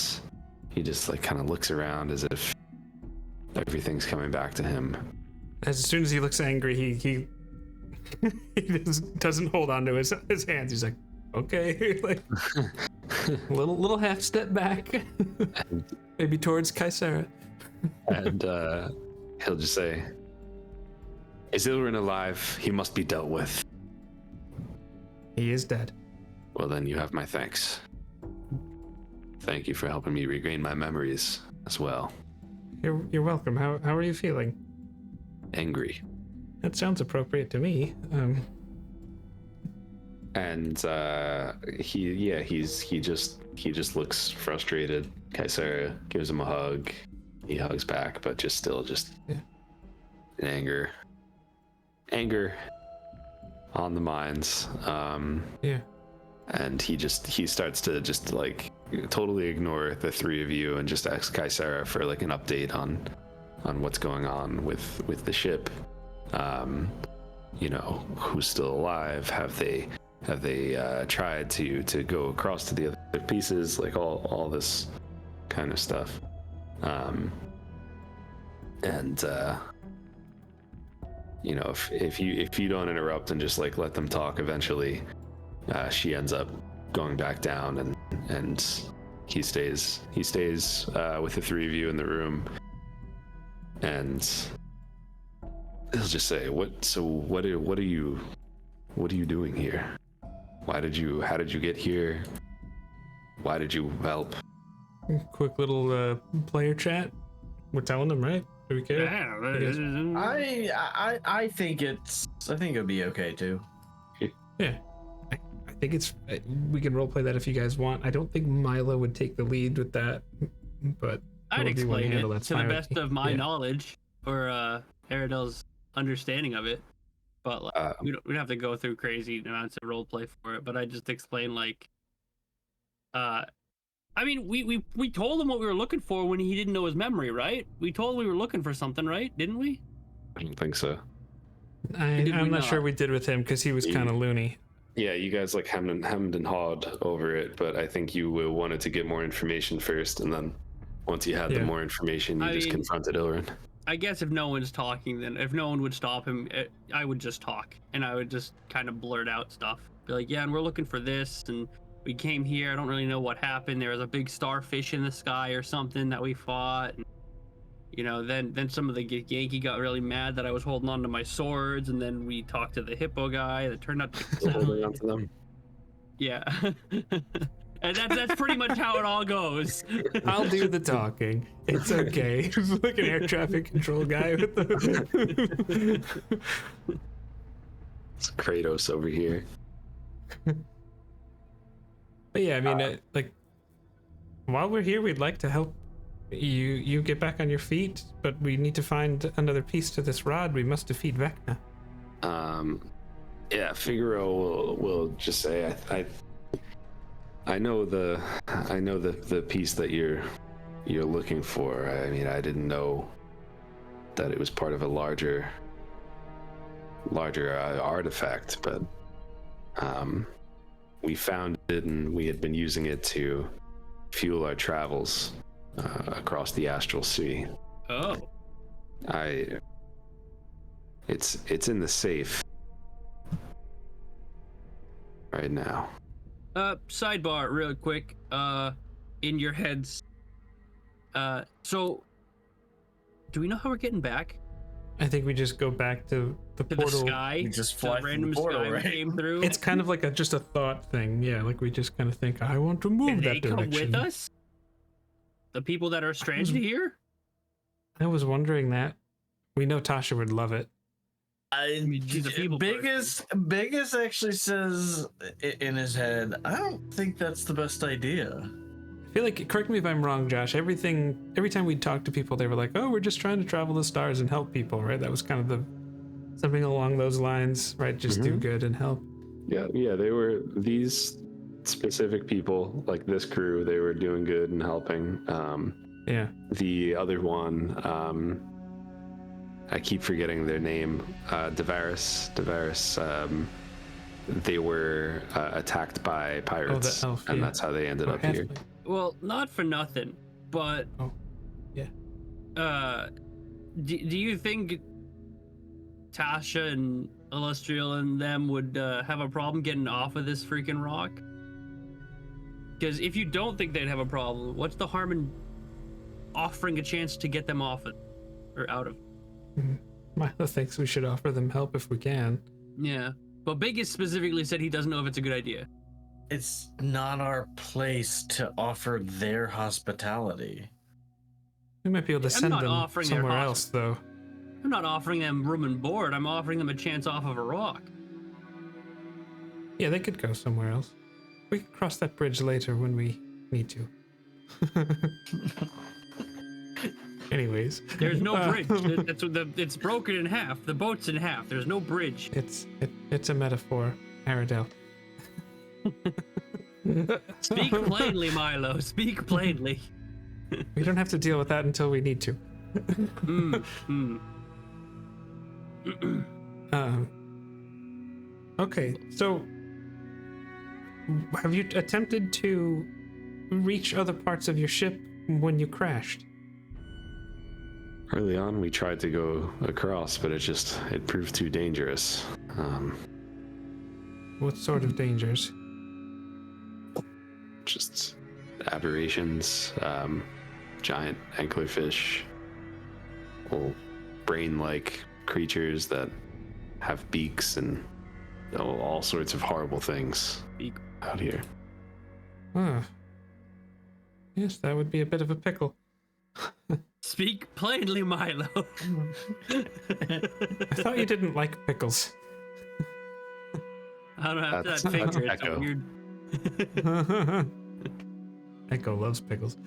he just like kind of looks around as if everything's coming back to him. As soon as he looks angry, he doesn't hold on to his hands. He's like, okay, like little half step back, maybe towards Kaisera, and he'll just say, "Is Ilrin alive? He must be dealt with." He is dead. Well, then you have my thanks. Thank you for helping me regain my memories as well. You're welcome. How are you feeling? Angry. That sounds appropriate to me. And he just looks frustrated. Kaisera gives him a hug. He hugs back, but still in anger on the minds. Yeah. And he starts to just like totally ignore the three of you and just ask Kaisera for like an update on what's going on with the ship. You know, who's still alive? Have they tried to go across to the other pieces? Like all this kind of stuff. You know, if you don't interrupt and just like let them talk, eventually she ends up going back down, and he stays with the three of you in the room, and he'll just say, what are you doing here? How did you get here? Why did you help? Quick little player chat. We're telling them, right? Do we care? Yeah, I think it'll be okay too. Yeah. I think it's we can roleplay that if you guys want. I don't think Milo would take the lead with that, but I'd however you wanna explain handle it that's to the fine with best me. of my Yeah. knowledge or Aradel's understanding of it. But like, we don't have to go through crazy amounts of roleplay for it. But I just explain like, I mean, we told him what we were looking for when he didn't know his memory, right? We told him we were looking for something, right? Didn't we? I don't think so. I'm we not sure not? we did with him because he was kind of loony. Yeah, you guys like hemmed and hawed over it, but I think you wanted to get more information first, and then once you had the more information, you just confronted Ilrin. I guess if no one's talking, then if no one would stop him, I would just talk, and I would just kind of blurt out stuff. Be like, yeah, and we're looking for this, and we came here. I don't really know what happened. There was a big starfish in the sky or something that we fought. And, you know, then some of the Yankee got really mad that I was holding on to my swords, and then we talked to the hippo guy that turned out to be Holding on to them. Yeah. And that's pretty much how it all goes. I'll do the talking. It's okay. Like an air traffic control guy with the. It's Kratos over here. But yeah, I mean, like, while we're here, we'd like to help you get back on your feet, but we need to find another piece to this rod. We must defeat Vecna. Yeah, Figaro will just say, I know the piece that you're looking for. I mean, I didn't know that it was part of a larger artifact, but we found it, and we had been using it to fuel our travels across the astral sea. Oh. It's in the safe right now. Sidebar real quick, in your heads. So do we know how we're getting back? I think we just go back to the portal. The sky? We just To fly the from random the portal, sky we right? came through? It's kind of like just a thought thing. Yeah, like we just kind of think, I want to move Can that they come direction. with us? The people that are stranded here? I was wondering that. We know Tasha would love it. mean, she's a people Biggus actually says in his head, I don't think that's the best idea. I feel like, correct me if I'm wrong, Josh, every time we'd talk to people, they were like, oh, we're just trying to travel the stars and help people, right? That was kind of something along those lines, right? Just do good and help. Yeah, they were these specific people, like this crew, they were doing good and helping. Yeah. The other one, I keep forgetting their name, Davaris, they were attacked by pirates, the elf, and yeah. that's how they ended Or up here. halfling. Well, not for nothing, but Yeah. do you think Tasha and Illustrial and them would have a problem getting off of this freaking rock? Because if you don't think they'd have a problem, what's the harm in offering a chance to get them off it or out of? Milo thinks we should offer them help if we can. Yeah, but Biggus specifically said he doesn't know if it's a good idea. It's not our place to offer their hospitality. We might be able to I'm send not them offering their somewhere else, though. I'm not offering them room and board. I'm offering them a chance off of a rock. Yeah, they could go somewhere else. We can cross that bridge later when we need to. Anyways. There's no bridge. It's broken in half. The boat's in half. There's no bridge. It's a metaphor, Aradel. Speak plainly, Milo. Speak plainly. We don't have to deal with that until we need to. Okay, so have you attempted to reach other parts of your ship when you crashed? Early on, we tried to go across, but it proved too dangerous. What sort of dangers? Just aberrations, giant anglerfish, brain-like creatures that have beaks and all sorts of horrible things out here. Ah. Yes, that would be a bit of a pickle. Speak plainly, Milo. I thought you didn't like pickles. I don't have That's that finger. It's Echo. weird. Echo loves pickles.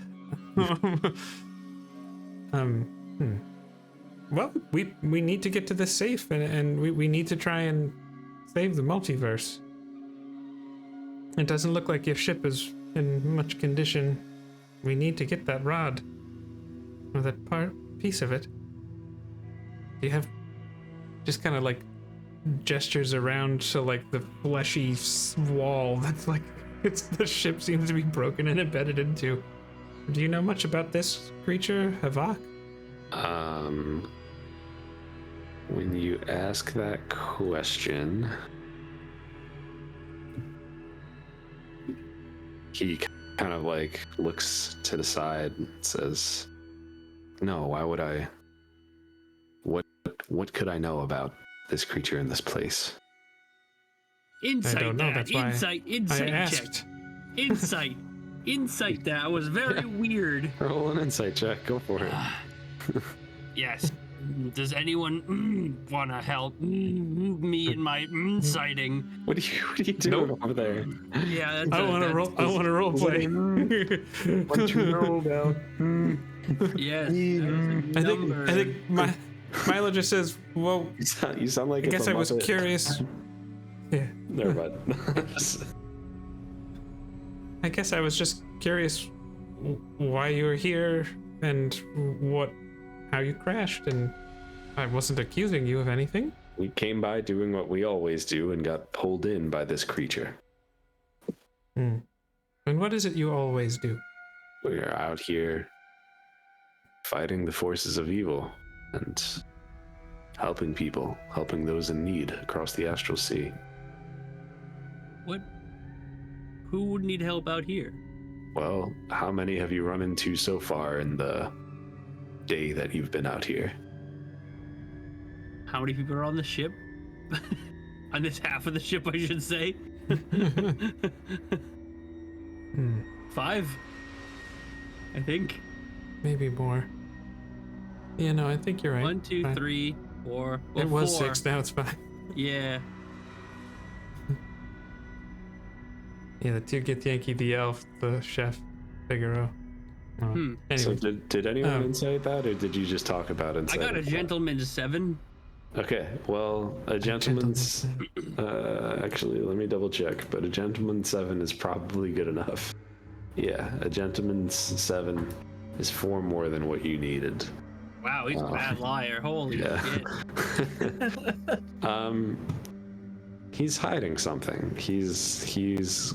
Well, we need to get to the safe, and we need to try and save the multiverse. It doesn't look like your ship is in much condition. We need to get that rod, or that piece of it. Do you have just kind of like gestures around so like the fleshy wall that's like the ship seems to be broken and embedded into? Do you know much about this creature, Havok? When you ask that question, he kind of like looks to the side and says, "No, why would I? What could I know about this creature in this place?" Insight, I don't know, Dad. that's why Insight I check. asked. Insight. That was very weird. Roll an insight check. Go for it. Yes. Does anyone want to help me in my sighting? What are you doing over there? Yeah, I want to roll. I want to role play. What you know about? Yes. I think Milo just says, "Well, You sound like I guess I was Muppet. curious." Yeah. Never mind. I guess I was just curious why you were here and how you crashed, and I wasn't accusing you of anything. We came by doing what we always do and got pulled in by this creature. And what is it you always do? We are out here fighting the forces of evil and helping people, helping those in need across the astral sea. What? Who would need help out here? Well, how many have you run into so far in the day that you've been out here? How many people are on the ship? On this half of the ship, I should say. 5, I think. Maybe more. Yeah, no, I think you're right. 1, 2, Fine. 3, 4. Well, It was 4. 6, now it's 5. Yeah. Yeah, the two get Yankee, the elf, the chef, Figaro. Oh. Anyway. So did anyone insight that, or did you just talk about I insight? got a gentleman's 7. Okay, well, a gentleman's... actually, let me double check, but a gentleman's 7 is probably good enough. Yeah, a gentleman's 7 is 4 more than what you needed. Wow, he's a bad liar. Holy shit. He's hiding something. He's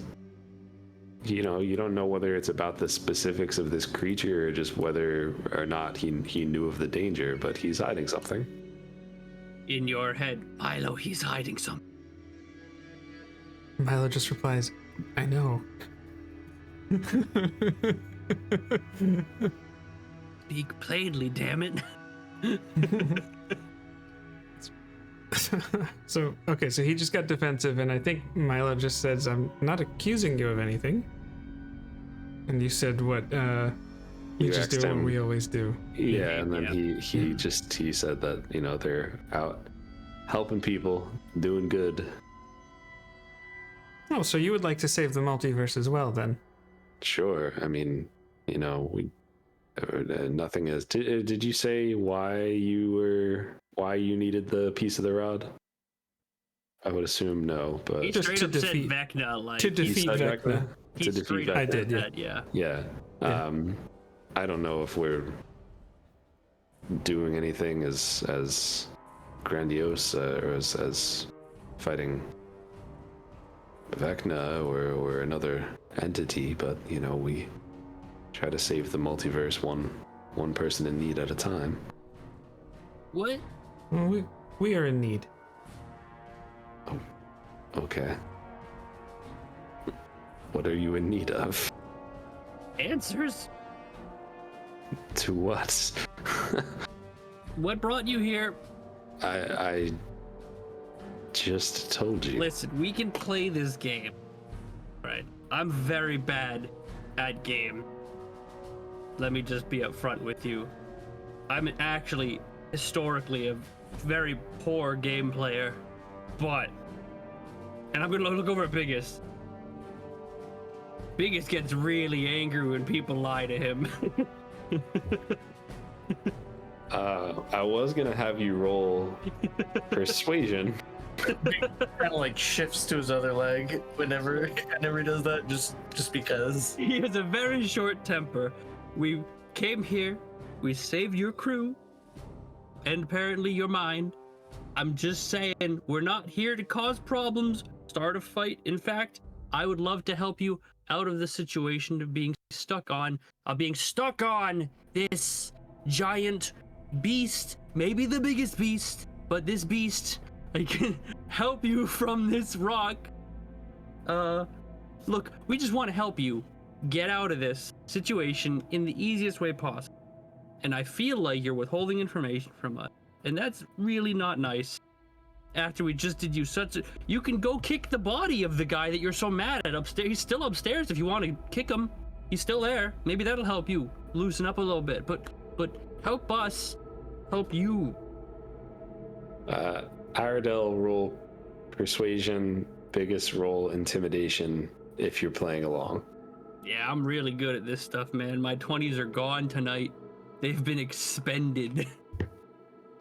you know, you don't know whether it's about the specifics of this creature or just whether or not he knew of the danger, but he's hiding something. In your head, Milo, he's hiding something. Milo just replies, I know. Speak plainly, damn it. So he just got defensive, and I think Milo just says, I'm not accusing you of anything. And you said, what, we You just asked do what him- we always do. Yeah, and then he said that, you know, they're out helping people, doing good. Oh, so you would like to save the multiverse as well, then? Sure. I mean, you know, nothing is. Did you say why you needed the piece of the rod? I would assume no, but He Just straight to up said defeat- Vecna, like, To defeat said Vecna. to defeat straight up Vecna. I did, said that, yeah. Yeah. Yeah. I don't know if we're doing anything as grandiose or as fighting Vecna or another entity, but you know, we try to save the multiverse one person in need at a time. What? Well, we are in need. Okay. What are you in need of? Answers? To what? What brought you here? I just told you. Listen, we can play this game. Right. I'm very bad at game. Let me just be upfront with you. I'm actually historically a very poor game player, but, and I'm gonna look over at Biggus. Biggus gets really angry when people lie to him. I was gonna have you roll persuasion. Kind of like shifts to his other leg whenever he does that, just because. He has a very short temper. We came here, we saved your crew, and apparently your mind. I'm just saying, we're not here to cause problems, start a fight. In fact, I would love to help you out of the situation of being stuck on this giant beast, maybe the biggest beast, but this beast, I can help you from this rock. Look, we just want to help you get out of this situation in the easiest way possible. And I feel like you're withholding information from us. And that's really not nice. After we just did you such a... You can go kick the body of the guy that you're so mad at upstairs. He's still upstairs if you want to kick him. He's still there. Maybe that'll help you loosen up a little bit. But help us help you. Aradel roll persuasion, Biggus roll intimidation if you're playing along. Yeah, I'm really good at this stuff, man. My 20s are gone tonight. They've been expended.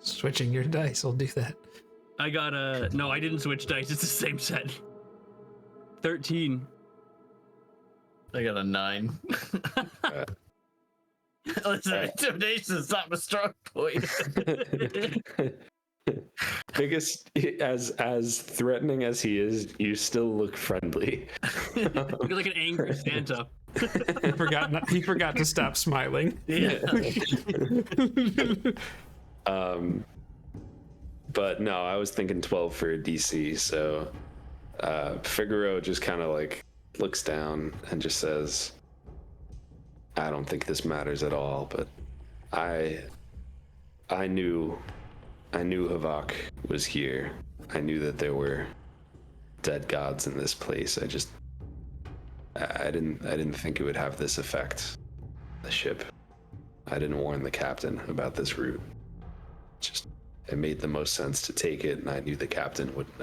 Switching your dice will do that. I got a... No, I didn't switch dice. It's the same set. 13. I got a 9. Listen, intimidation is not my strong point. Biggest, as threatening as he is, you still look friendly. You're like an angry Santa. He forgot to stop smiling. Yeah. But no, I was thinking 12 for a DC, so Figaro just kind of like looks down and just says, I don't think this matters at all, but I knew Havok was here. I knew that there were dead gods in this place. I didn't think it would have this effect. The ship. I didn't warn the captain about this route. It made the most sense to take it, and I knew the captain wouldn't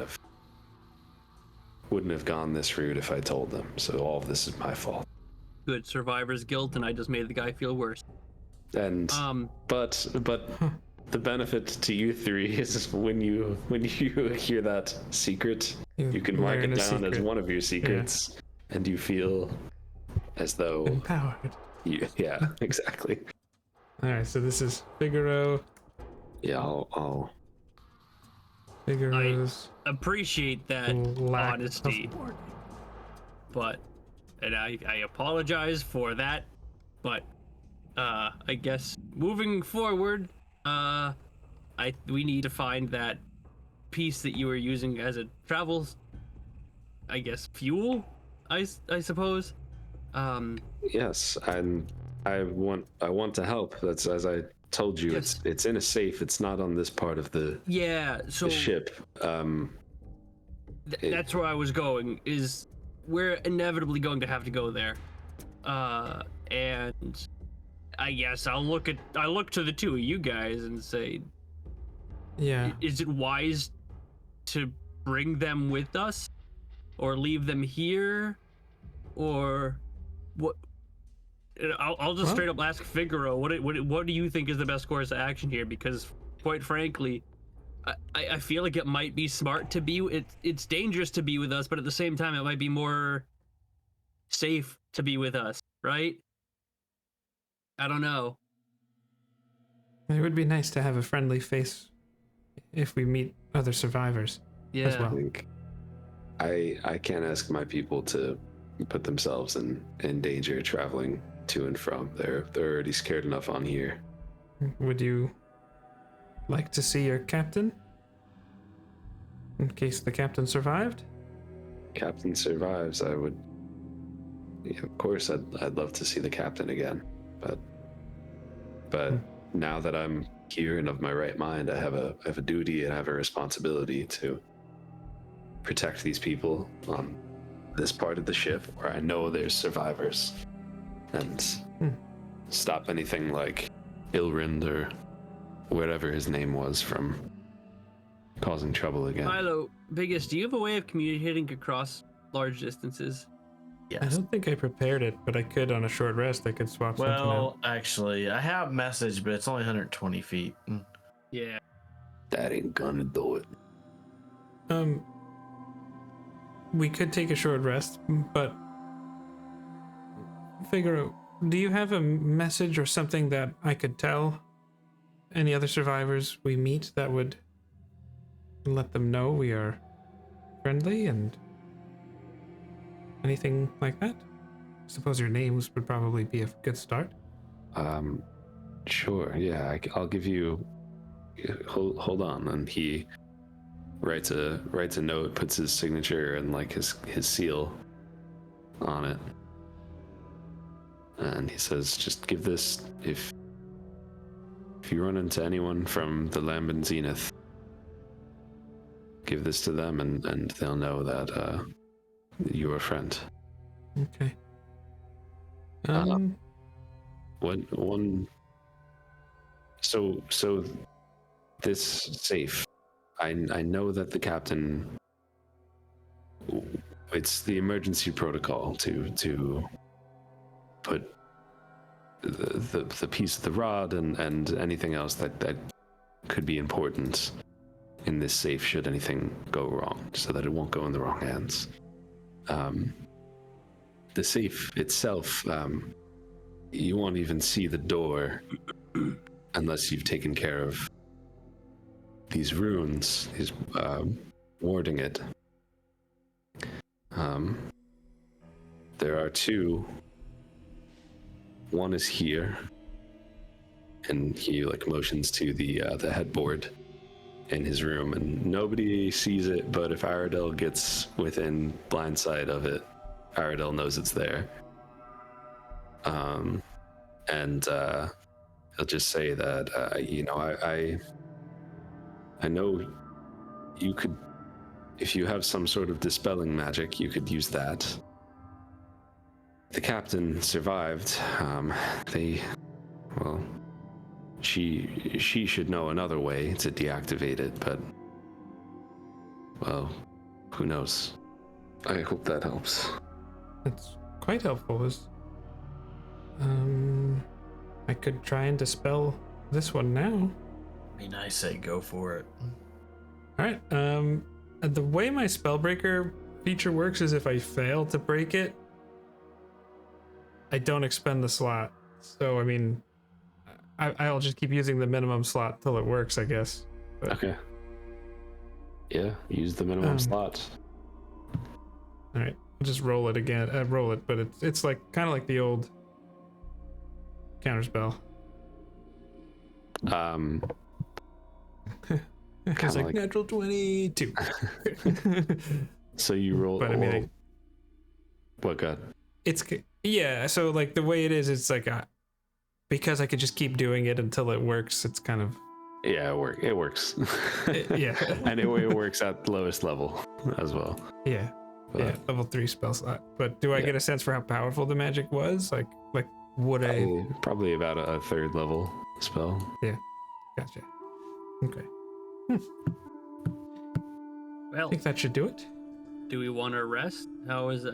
have gone this route if I told them. So all of this is my fault. Good survivor's guilt, and I just made the guy feel worse. And but the benefit to you three is when you hear that secret, you can mark it down as one of your secrets, and you feel as though empowered. Yeah, exactly. All right, so this is Figaro. Yeah, I'll Figaro's appreciate that honesty, but I apologize for that. But I guess moving forward, we need to find that piece that you were using as a travel, I guess, fuel. I suppose. Yes, I want to help. That's, as I told you, yes. It's in a safe. It's not on this part of the so the ship. That's where I was going. Is we're inevitably going to have to go there, and I guess I look to the two of you guys and say, yeah, is it wise to bring them with us, or leave them here, or what? I'll just straight up ask Figaro, what do you think is the best course of action here? Because quite frankly, I feel like it might be smart to be, it's dangerous to be with us, but at the same time it might be more safe to be with us, right? I don't know. It would be nice to have a friendly face if we meet other survivors Yeah. as well. I think I can't ask my people to put themselves in danger traveling to and from. They're already scared enough on here. Would you like to see your captain? In case the captain survived? Captain survives, I would. Yeah, of course, I'd love to see the captain again, but now that I'm here and of my right mind, I have a duty and I have a responsibility to protect these people on this part of the ship where I know there's survivors, and stop anything like Ilrind or whatever his name was from causing trouble again. Milo, Biggus, do you have a way of communicating across large distances? I Yes. don't think I prepared it, but I could on a short rest. I could swap something out. Well, actually, I have message, but it's only 120 feet. Yeah. That ain't gonna do it. We could take a short rest, but figure out, do you have a message or something that I could tell any other survivors we meet that would let them know we are friendly and anything like that? I suppose your names would probably be a good start. Sure, yeah, I'll give you. Hold on, and he writes a note, puts his signature and like his seal on it, and he says, "Just give this if you run into anyone from the Lambent Zenith, give this to them, and they'll know that you're a friend." Okay. One. So this safe. I know that the captain. It's the emergency protocol to put the piece of the rod and anything else that could be important in this safe should anything go wrong, so that it won't go in the wrong hands. The safe itself, you won't even see the door unless you've taken care of these runes, these warding it. There are two. One is here, and he like motions to the headboard in his room, and nobody sees it. But if Aradel gets within blind sight of it, Aradel knows it's there. And he'll just say that I know you could, if you have some sort of dispelling magic, you could use that. The captain survived. She should know another way to deactivate it, but, well, who knows? I hope that helps. That's quite helpful. I could try and dispel this one now. I mean, I say go for it. All right. The way my Spellbreaker feature works is if I fail to break it, I don't expend the slot. So, I mean, I'll just keep using the minimum slot till it works, I guess. But, Okay. Yeah, use the minimum slot. all right. I'll just roll it again. Roll it, but it's like kind of like the old counterspell. It's like natural 22. So you roll. But I mean, what god? it's yeah. So like the way it is, it's like because I could just keep doing it until it works. It's kind of Yeah, it works. yeah. And it works at lowest level as well. Yeah. But Yeah, level 3 spell slot. But do I Yeah. get a sense for how powerful the magic was? Like would I? probably about a third level spell. Gotcha. Okay. I Well, think that should do it. do we want to rest? How is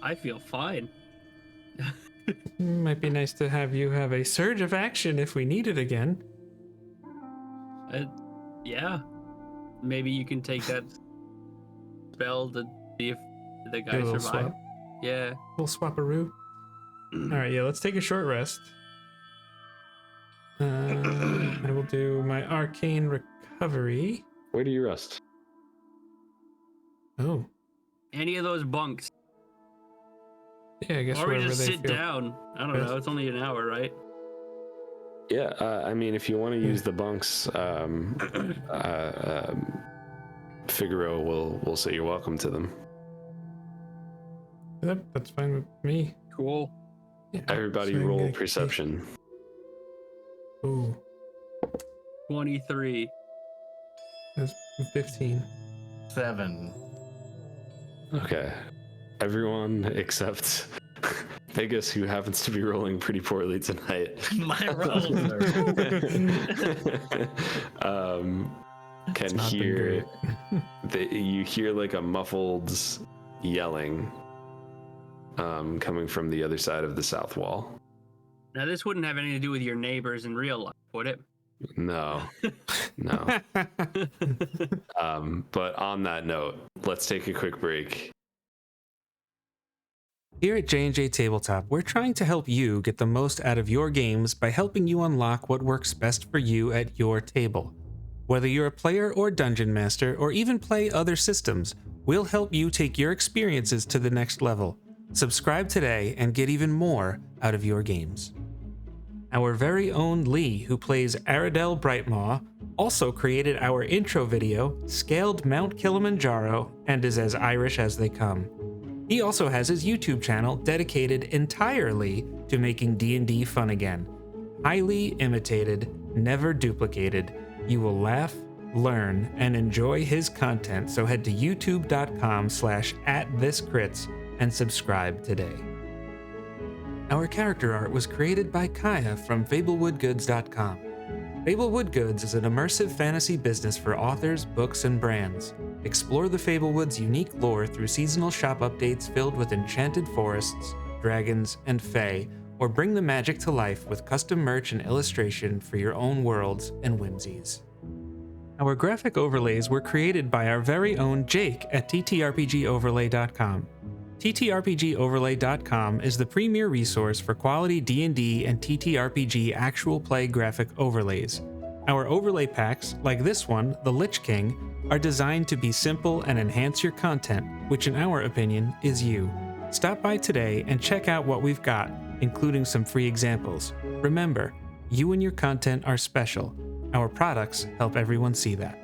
I feel fine. Might be nice to have you have a surge of action if we need it again. Yeah. Maybe you can take that spell to see if the Do a guy little survived. swap. Yeah. We'll swap-a-roo. All right, yeah, let's take a short rest. I will do my arcane recovery. Where do you rest? Oh, Any of those bunks. yeah, I guess Or we wherever just they sit feel. down. I don't know. It's only an hour, right? Yeah, I mean, if you want to use the bunks, Figaro will say you're welcome to them. Yep, that's fine with me. Cool. Yeah, Everybody so I can roll get a perception. Ooh, 23. that's 15. 7. Okay. Everyone except Biggus, who happens to be rolling pretty poorly tonight. My rolls are. Can not been hear you hear like a muffled yelling coming from the other side of the south wall. Now, this wouldn't have anything to do with your neighbors in real life, would it? No. But on that note, let's take a quick break. Here at J&J Tabletop, we're trying to help you get the most out of your games by helping you unlock what works best for you at your table. Whether you're a player or dungeon master, or even play other systems, we'll help you take your experiences to the next level. Subscribe today and get even more out of your games. Our very own Lee, who plays Aradel Brightmaw, also created our intro video, Scaled Mount Kilimanjaro, and is as Irish as they come. He also has his YouTube channel dedicated entirely to making D&D fun again. Highly imitated, never duplicated. You will laugh, learn, and enjoy his content, so head to youtube.com/@thiscrits and subscribe today. Our character art was created by Kaya from FablewoodGoods.com. Fablewood Goods is an immersive fantasy business for authors, books, and brands. Explore the Fablewoods' unique lore through seasonal shop updates filled with enchanted forests, dragons, and fae, or bring the magic to life with custom merch and illustration for your own worlds and whimsies. Our graphic overlays were created by our very own Jake at TTRPGoverlay.com. TTRPGoverlay.com is the premier resource for quality D&D and TTRPG actual play graphic overlays. Our overlay packs, like this one, the Lich King, are designed to be simple and enhance your content, which in our opinion is you. Stop by today and check out what we've got, including some free examples. Remember, you and your content are special. Our products help everyone see that.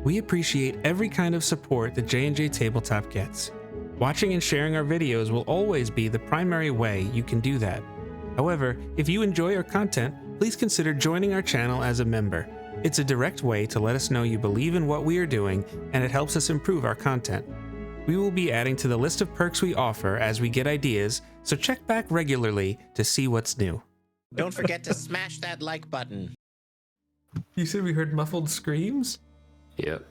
We appreciate every kind of support that J&J Tabletop gets. Watching and sharing our videos will always be the primary way you can do that. However, if you enjoy our content, please consider joining our channel as a member. It's a direct way to let us know you believe in what we are doing, and it helps us improve our content. We will be adding to the list of perks we offer as we get ideas, so check back regularly to see what's new. Don't forget to smash that like button. You said we heard muffled screams? Yep.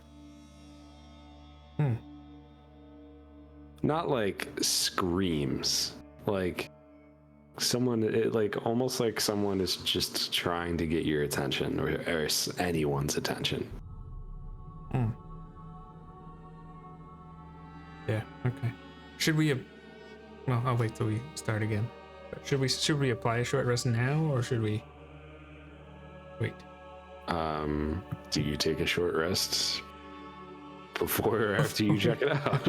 Not like screams, like someone, almost like someone is just trying to get your attention, or anyone's attention. Yeah, okay. Should we... Well, I'll wait till we start again. Should we apply a short rest now, or should we... Wait. Do you take a short rest before or after you check it out?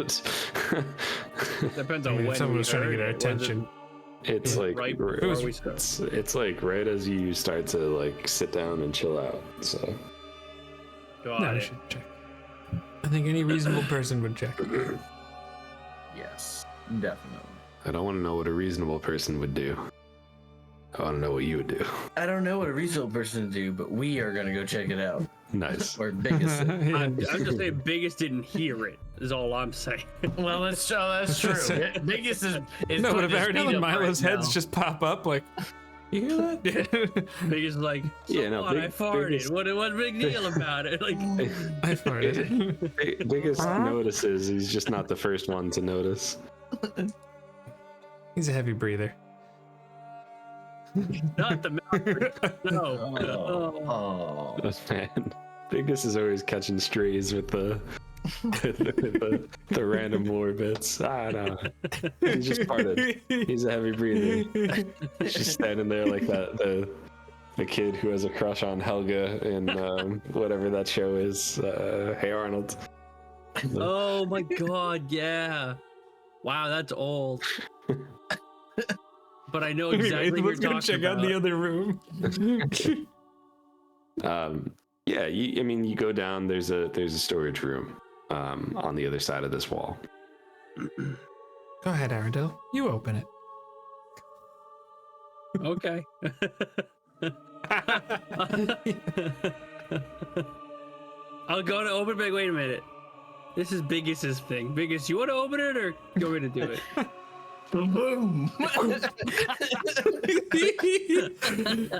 Depends I on mean, when if someone we was trying to get our heard it. Was it attention. It's Yeah. like Right r- before we start. it's like right as you start to like sit down and chill out. So Got No, we it. should check. I think any reasonable person would check. Yes, definitely. I don't want to know what a reasonable person would do. I want to know what you would do. I don't know what a reasonable person would do, but we are gonna go check it out. Nice. Or biggest. I'm just saying Biggus didn't hear it, is all I'm saying. Well, that's true. Biggest is No, but if putting his Aradel feet and up Milo's right heads now. just pop up, like, you hear that? Biggus is like, Yeah, no, I farted. Biggus- What's the big deal about it? Like, I farted. Biggest notices. He's just not the first one to notice. He's a heavy breather. not the mouth. No. Oh. Man, Biggest is always catching strays with the the random lore bits. I don't know. He's just parted. He's a heavy breather. He's just standing there like that. The kid who has a crush on Helga in whatever that show is. Hey Arnold. Oh my god, yeah. Wow, that's old. But I know exactly what you're talking check about. out the other room. Yeah, you go down. There's a storage room on the other side of this wall. Go ahead, Aradel. You open it. Okay. I'll go to open it. Wait a minute. This is Biggus's thing. Biggus, you want to open it or you want me to do it? Boom!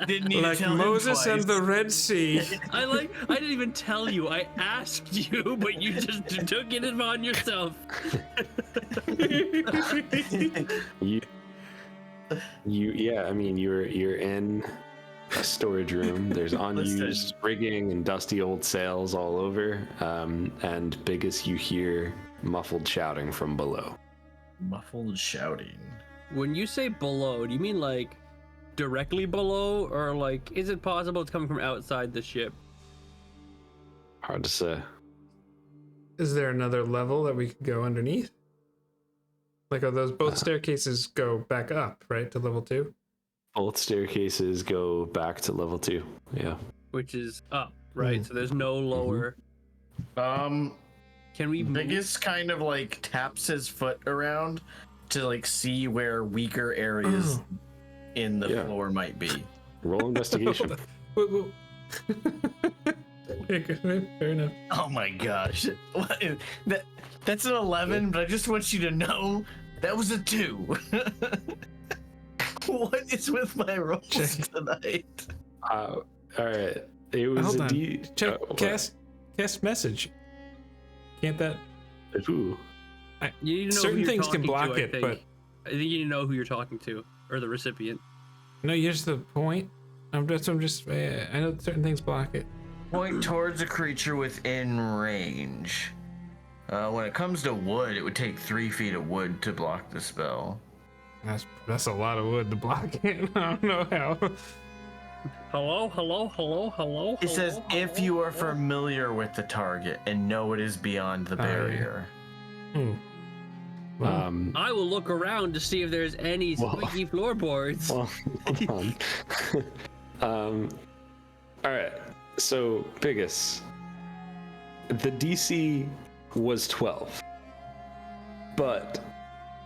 Didn't need Like to tell him Moses twice. and the Red Sea. I didn't even tell you. I asked you, but you just took it upon yourself. You're in a storage room. There's unused rigging and dusty old sails all over. And Biggus, you hear muffled shouting from below. Muffled shouting. When you say below, do you mean like directly below, or like is it possible it's coming from outside the ship? Hard to say. Is there another level that we could go underneath? Like, are those both staircases go back up, right, to level 2? Both staircases go back to level 2. Yeah. Which is up, right? So there's no lower. Can we move? Biggus kind of like taps his foot around to like see where weaker areas in the floor might be. Roll investigation. Whoa. Fair enough. Oh my gosh. That's an 11, but I just want you to know that was a 2. What is with my rolls tonight? All right. It was Hold a on. D. Check cast message. Can't that? Ooh. You need to know Certain who you're things can talking block to, it, I think. I think you need to know who you're talking to, or the recipient. No, here's the point. I know certain things block it. Point towards a creature within range. When it comes to wood, it would take 3 feet of wood to block the spell. That's a lot of wood to block it. I don't know how. Hello. It says if you are familiar with the target and know it is beyond the barrier. I will look around to see if there's any squeaky floorboards. Well, hold on. All right. So, Biggus, the DC was 12, but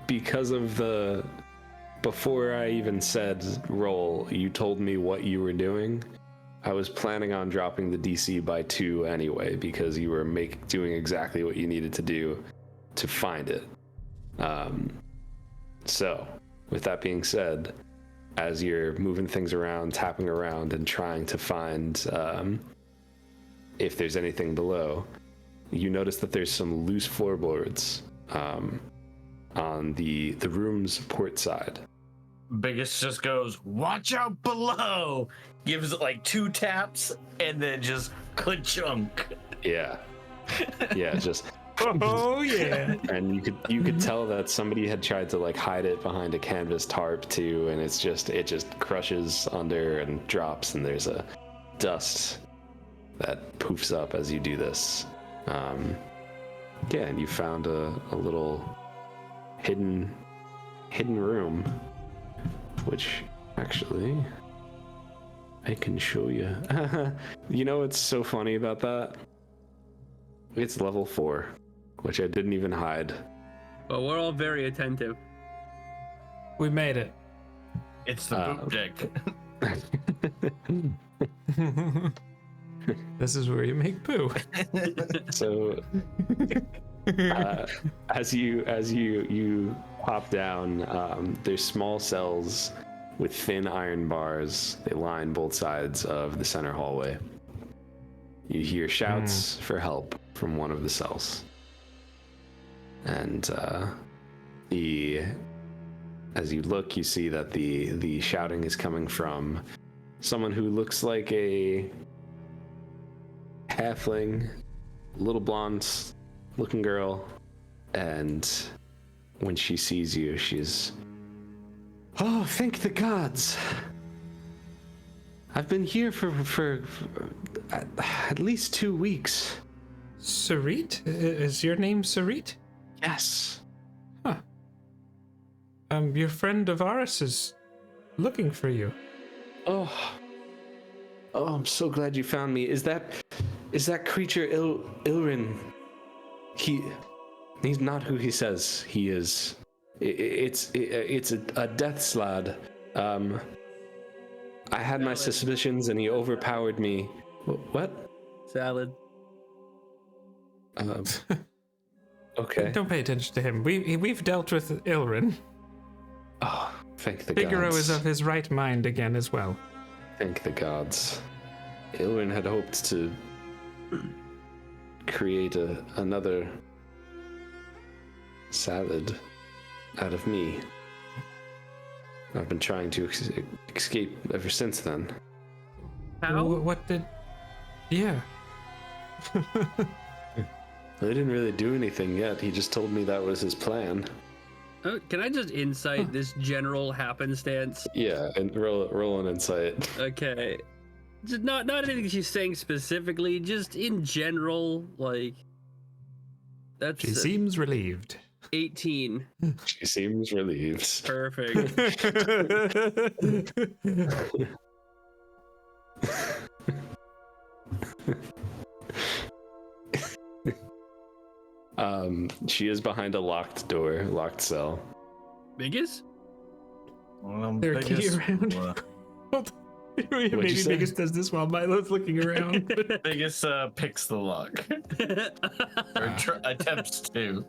because of before I even said roll, you told me what you were doing. I was planning on dropping the DC by 2 anyway, because you were doing exactly what you needed to do to find it. So, with that being said, as you're moving things around, tapping around, and trying to find if there's anything below, you notice that there's some loose floorboards on the room's port side. Biggus just goes, "Watch out below!" Gives it like 2 taps and then just ka-chunk. Yeah, just. Oh yeah. And you could tell that somebody had tried to like hide it behind a canvas tarp too, and it just crushes under and drops, and there's a dust that poofs up as you do this. And you found a little hidden room, which actually I can show you. You know what's so funny about that? It's level 4. Which I didn't even hide. But we're all very attentive. We made it. It's the poop deck. This is where you make poo. So, as you pop down, there's small cells with thin iron bars. They line both sides of the center hallway. You hear shouts for help from one of the cells. And as you look, you see that the shouting is coming from someone who looks like a halfling, little blonde looking girl, and when she sees you, she's, oh, thank the gods. I've been here for at least 2 weeks. Sarit? Is your name Sarit? Yes. Huh. Your friend of ours is looking for you. Oh, I'm so glad you found me. Is that creature Ilrin? He's not who he says he is. It's a death slad. I had my suspicions and he overpowered me. What? Salad. Okay. Don't pay attention to him. We've dealt with Ilrin. Oh, thank the Figaro gods. is of his right mind again as well. Thank the gods. Ilrin had hoped to create another salad out of me. I've been trying to escape ever since then. How? What did... Yeah. They didn't really do anything yet. He just told me that was his plan. Can I just insight this general happenstance? Yeah, and roll an insight. Okay. Just not anything she's saying specifically, just in general, like... That's She seems relieved. 18. She seems relieved. Perfect. She is behind a locked door, locked cell. Biggus? They're key around. Maybe What'd you say? Biggus does this while Milo's looking around. Biggest picks the lock. Or attempts to.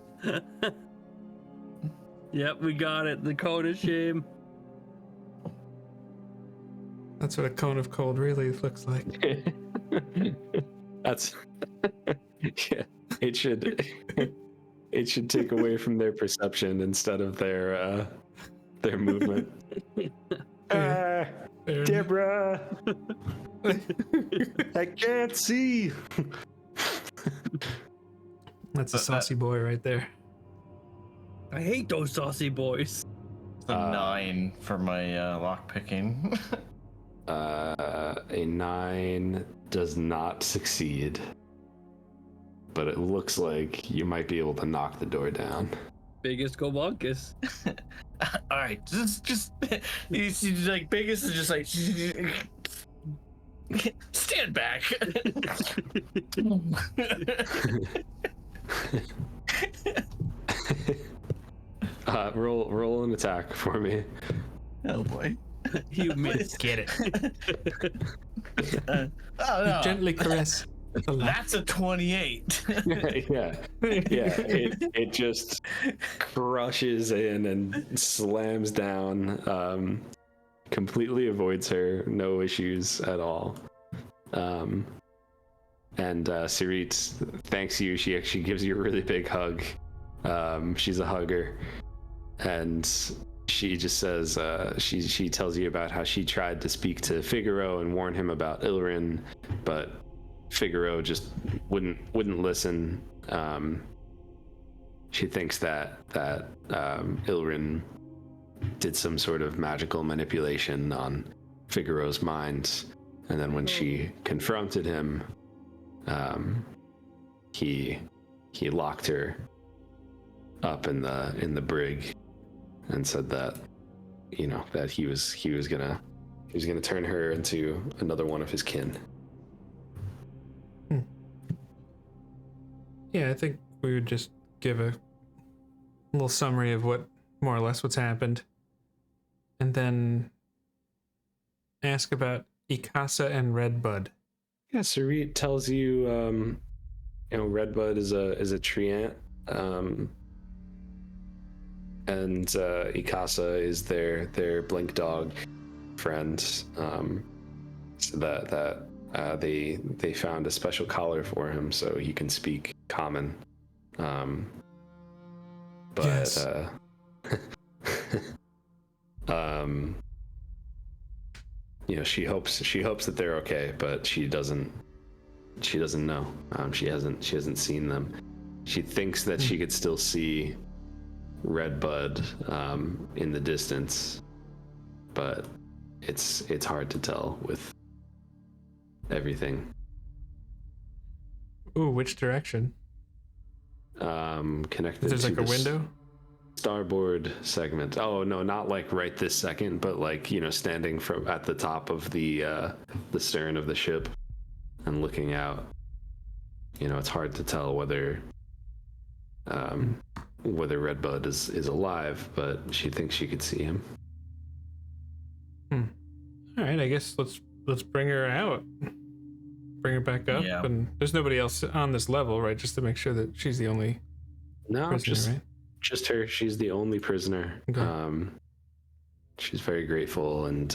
Yep, we got it. The cone of shame. That's what a cone of cold really looks like. That's yeah. It should take away from their perception instead of their movement. Fair enough. Deborah, I can't see. That's a saucy boy right there. I hate those saucy boys. It's a 9 for my lock picking. A 9 does not succeed, but it looks like you might be able to knock the door down. Biggest go bonkus. All right, just you see, like Biggest is just like stand back. Roll an attack for me. Oh boy, You missed. Get it. oh no, Gently caress. that's a 28. yeah. It just crushes in and slams down. Completely avoids her, no issues at all. And Sarit thanks you. She actually gives you a really big hug. She's a hugger, and she just says she tells you about how she tried to speak to Figaro and warn him about Ilrin, but Figaro just wouldn't listen. She thinks that Ilrin did some sort of magical manipulation on Figaro's mind, and then when she confronted him, he locked her up in the brig and said that that he was gonna turn her into another one of his kin. Yeah, I think we would just give a little summary of what more or less what's happened, and then ask about Ikasa and Redbud. Yeah, Sarit tells you, Redbud is a treant, and Ikasa is their blink dog friend. So that they found a special collar for him so he can speak common. But Yes. She hopes that they're okay, but she doesn't know. She hasn't seen them. She thinks that she could still see Redbud in the distance, but it's hard to tell with everything. Ooh, which direction? Connected There's to like a window? starboard segment. Oh no, not like right this second, but like, you know, standing from at the top of the stern of the ship and looking out. You know, it's hard to tell whether Redbud is alive, but she thinks she could see him. All right, I guess let's bring her out. Bring her back up, Yeah. and there's nobody else on this level, right? Just to make sure that she's the only prisoner, right? Just her. She's the only prisoner. Okay. She's very grateful. And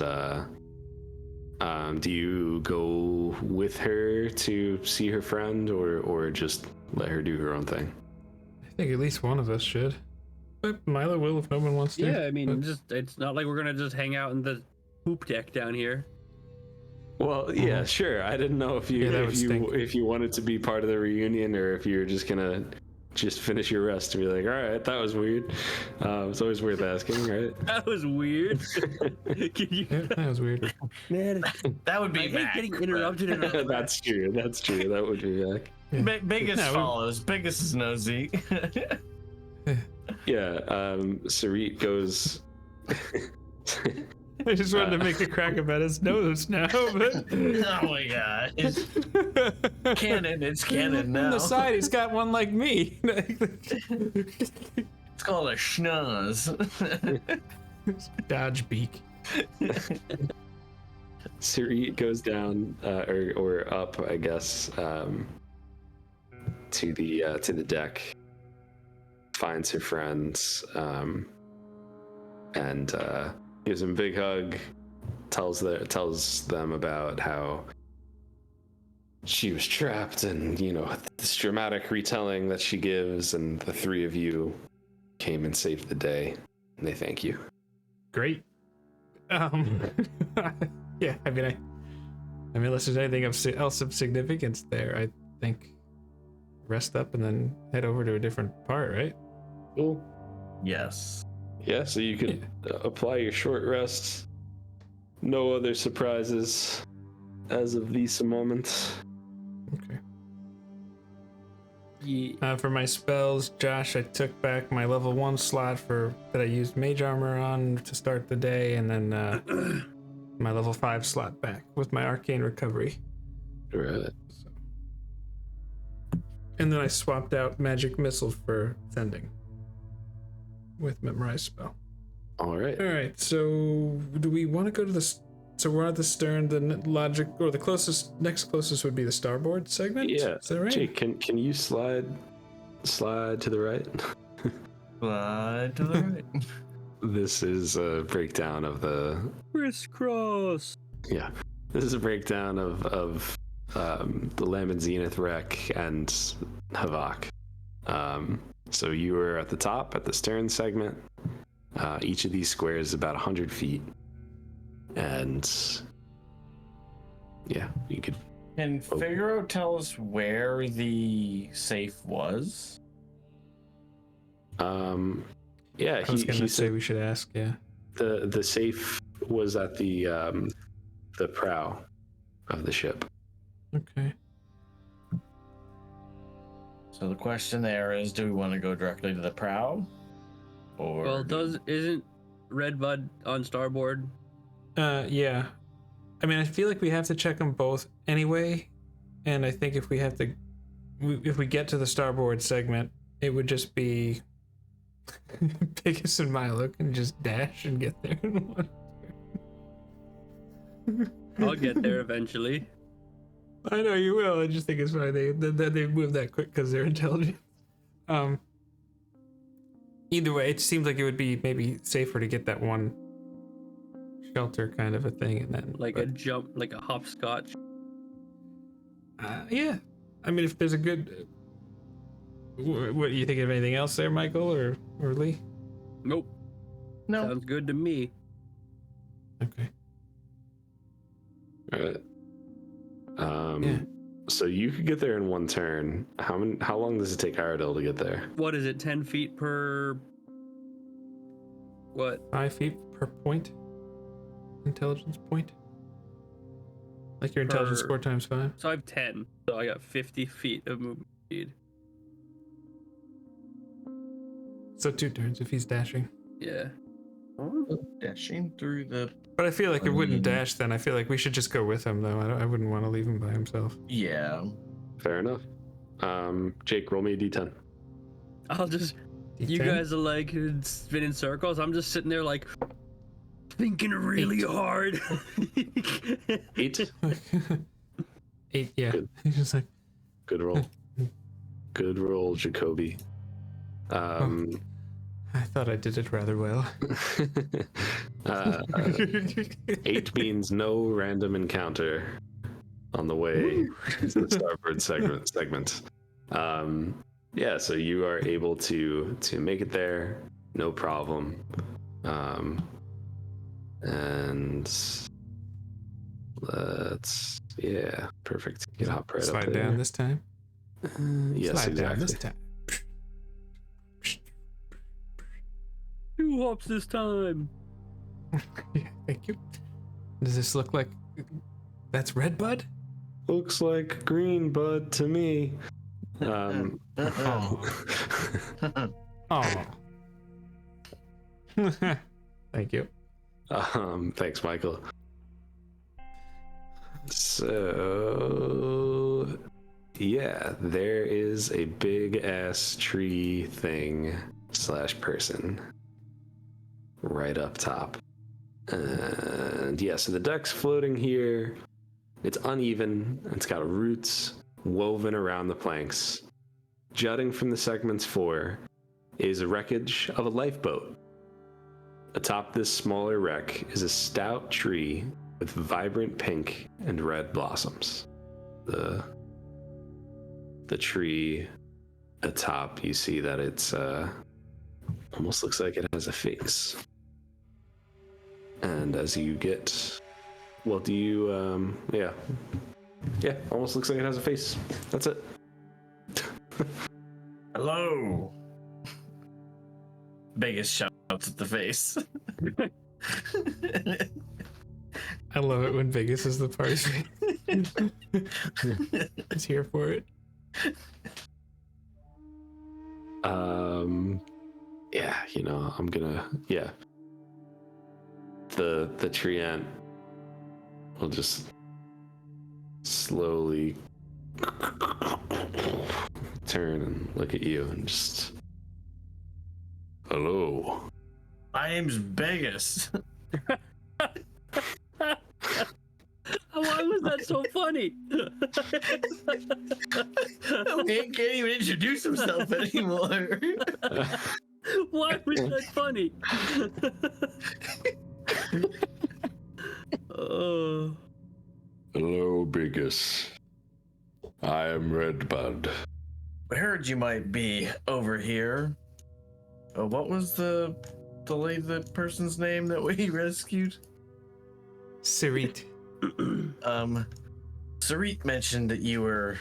do you go with her to see her friend, or just let her do her own thing? I think at least one of us should. But Milo will if no one wants to. Yeah, I mean, But- it's not like we're gonna just hang out in the poop deck down here. Well, yeah, sure. I didn't know if you if you wanted to be part of the reunion, or if you were just gonna finish your rest and be like, all right, that was weird. It's always worth asking, right? That was weird. Can you? Yeah, that was weird. Man, That would I be hate Mac, getting but- interrupted in our That's true. That would be back. Biggus No, we- follows. Biggus is nosy. Yeah. Sarit goes. I just wanted to make a crack about his nose now, but Oh my god. It's canon. It's canon now. on the side he's got one like me. It's called a schnoz. Dodge beak. Sarit goes down or up, I guess, to the deck. Finds her friends, and gives him a big hug. Tells them about how she was trapped, and you know, this dramatic retelling that she gives, and the three of you came and saved the day. And they thank you. Great. Yeah, I mean, unless there's anything else of significance there, I think rest up and then head over to a different part, right? Cool. Yes. Yeah, so you could apply your short rest. No other surprises as of these moments. Okay. Yeah. For my spells, Josh, I took back my level 1 slot that I used mage armor on to start the day, and then my level 5 slot back with my arcane recovery. Right. So. And then I swapped out magic missile for sending with memorize spell. All right. All right, so do we want to go to the? So we're at the stern. The logic, or the next closest would be the starboard segment. Yeah. Is that right? Jake, can you slide to the right? Slide to the right. This is a breakdown of the. Crisscross. Yeah. This is a breakdown of the Lambent Zenith wreck and Havok. So you were at the top at the stern segment. Each of these squares is about 100 feet. And yeah, you could. Can Figaro tell us where the safe was? Yeah, I was gonna he say said we should ask. Yeah. the safe was at the prow of the ship. Okay. So the question there is, do we want to go directly to the prow? Or Well, isn't Redbud on starboard? Yeah. I mean, I feel like we have to check them both anyway, and I think if we get to the starboard segment, it would just be Biggus and Milo can just dash and get there in one. I'll get there eventually. I know you will. I just think it's funny they move that quick because they're intelligent. Either way, it seems like it would be maybe safer to get that one shelter kind of a thing, and then Like a jump, like a hopscotch. yeah. I mean, if there's a good. What do you think of anything else there, Michael or Lee? Nope. no? Sounds good to me. Okay. All right. Yeah. So you could get there in one turn. How long does it take Aradel to get there? What is it? 10 feet per. What? 5 feet per point. Intelligence point. Like your intelligence score times 5. So I have 10. So I got 50 feet of movement speed. So 2 turns if he's dashing. Yeah. Dashing through the. But I feel like it wouldn't dash then. I feel like we should just go with him though. I wouldn't want to leave him by himself. Yeah. Fair enough. Jake, roll me a d10. I'll just. D10? You guys are like spinning circles. I'm just sitting there like thinking really hard. 8. 8, yeah. Good. He's just like, Good roll. Good roll, Jacoby. I thought I did it rather well. 8 means no random encounter on the way to the starboard segment. Yeah, so you are able to make it there, no problem. And perfect. Get hop right up Slide there. down this time. Yes, Slide exactly. down this time. 2 hops this time. Yeah, thank you. Does this look like that's red bud? Looks like green bud to me. Oh. Thank you. Thanks, Michael. So, yeah, there is a big ass tree thing / person right up top. And yeah, so the deck's floating here. It's uneven. It's got roots woven around the planks. Jutting from the segment's floor is a wreckage of a lifeboat. Atop this smaller wreck is a stout tree with vibrant pink and red blossoms. The tree atop, you see that it's almost looks like it has a face. And as you get, well, do you, yeah, almost looks like it has a face. That's it. Hello. Biggest shouts at the face. I love it when Biggus is the party. He's here for it. Yeah, you know, I'm gonna, yeah. The tree ant will just slowly turn and look at you and just, hello. My name's Biggus. Why was that so funny? He can't even introduce himself anymore. Why was that funny? Hello, Biggus. I am Redbud. I heard you might be over here. What was the person's name that we rescued? Sarit. Sarit mentioned that you were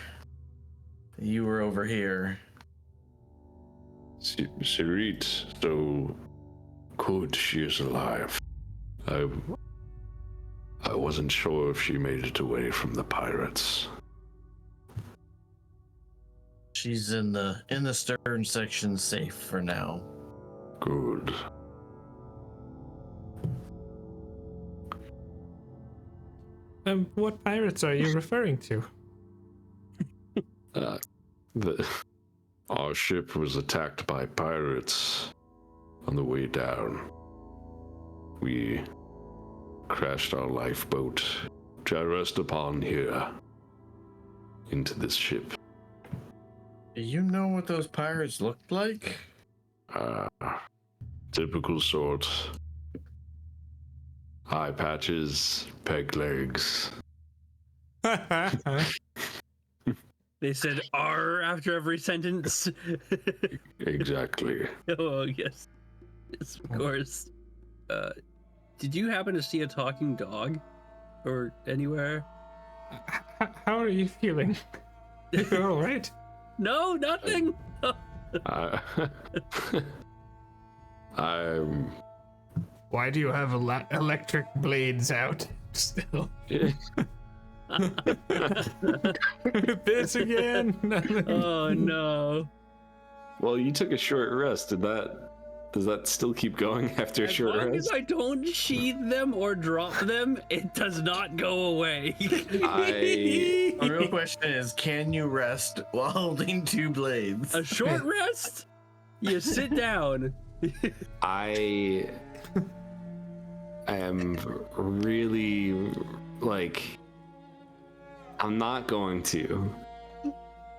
over here. Sarit, so good she is alive. I wasn't sure if she made it away from the pirates. She's in the stern section, safe for now. Good. What pirates are you referring to? Our ship was attacked by pirates on the way down. We crashed our lifeboat, which I rest upon here, into this ship. Do you know what those pirates looked like? Typical sort. Eye patches, peg legs. They said R after every sentence. Exactly. Oh, yes. Yes, of course. Did you happen to see a talking dog? Or anywhere? how are you feeling? You feel all right? No, nothing. I'm. Why do you have electric blades out still? This again? Oh no. Well, you took a short rest. Does that still keep going after a short As long rest? as I don't sheath them or drop them, it does not go away. I The real question is, can you rest while holding 2 blades? A short rest? You sit down. I am really like, I'm not going to,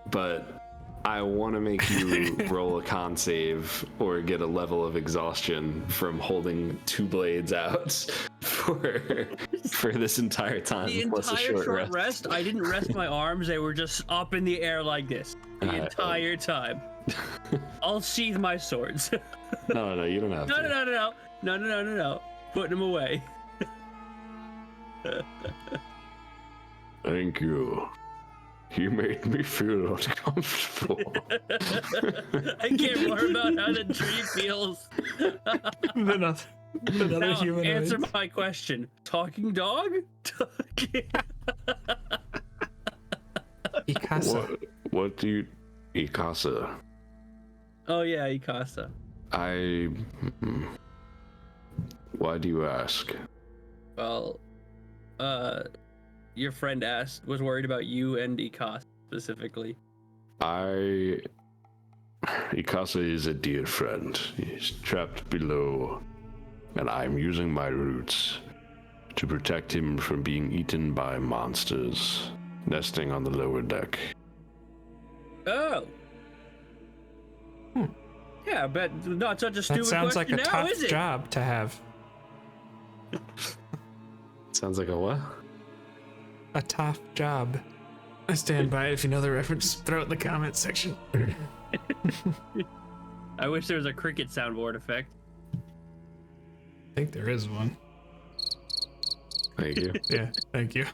but I want to make you roll a con save or get a level of exhaustion from holding 2 blades out for this entire time. The plus a entire short rest. I didn't rest my arms. They were just up in the air like this the entire time. I'll sheath my swords. No, you don't have to. No. Putting them away. Thank you. You made me feel uncomfortable. I care more about how the tree feels. Another Now, humanoid. answer my question. Talking dog? Ikasa. What do you... Ikasa. Oh yeah, Ikasa. Why do you ask? Well, your friend was worried about you and Ikasa specifically. Ikasa is a dear friend. He's trapped below, and I'm using my roots to protect him from being eaten by monsters nesting on the lower deck. Oh. Yeah, I bet not such a stupid That sounds like question a now, tough is it? job to have. Sounds like a what? A tough job. I stand by it. If you know the reference, throw it in the comments section. I wish there was a cricket soundboard effect. I think there is one. Thank you. Yeah, thank you.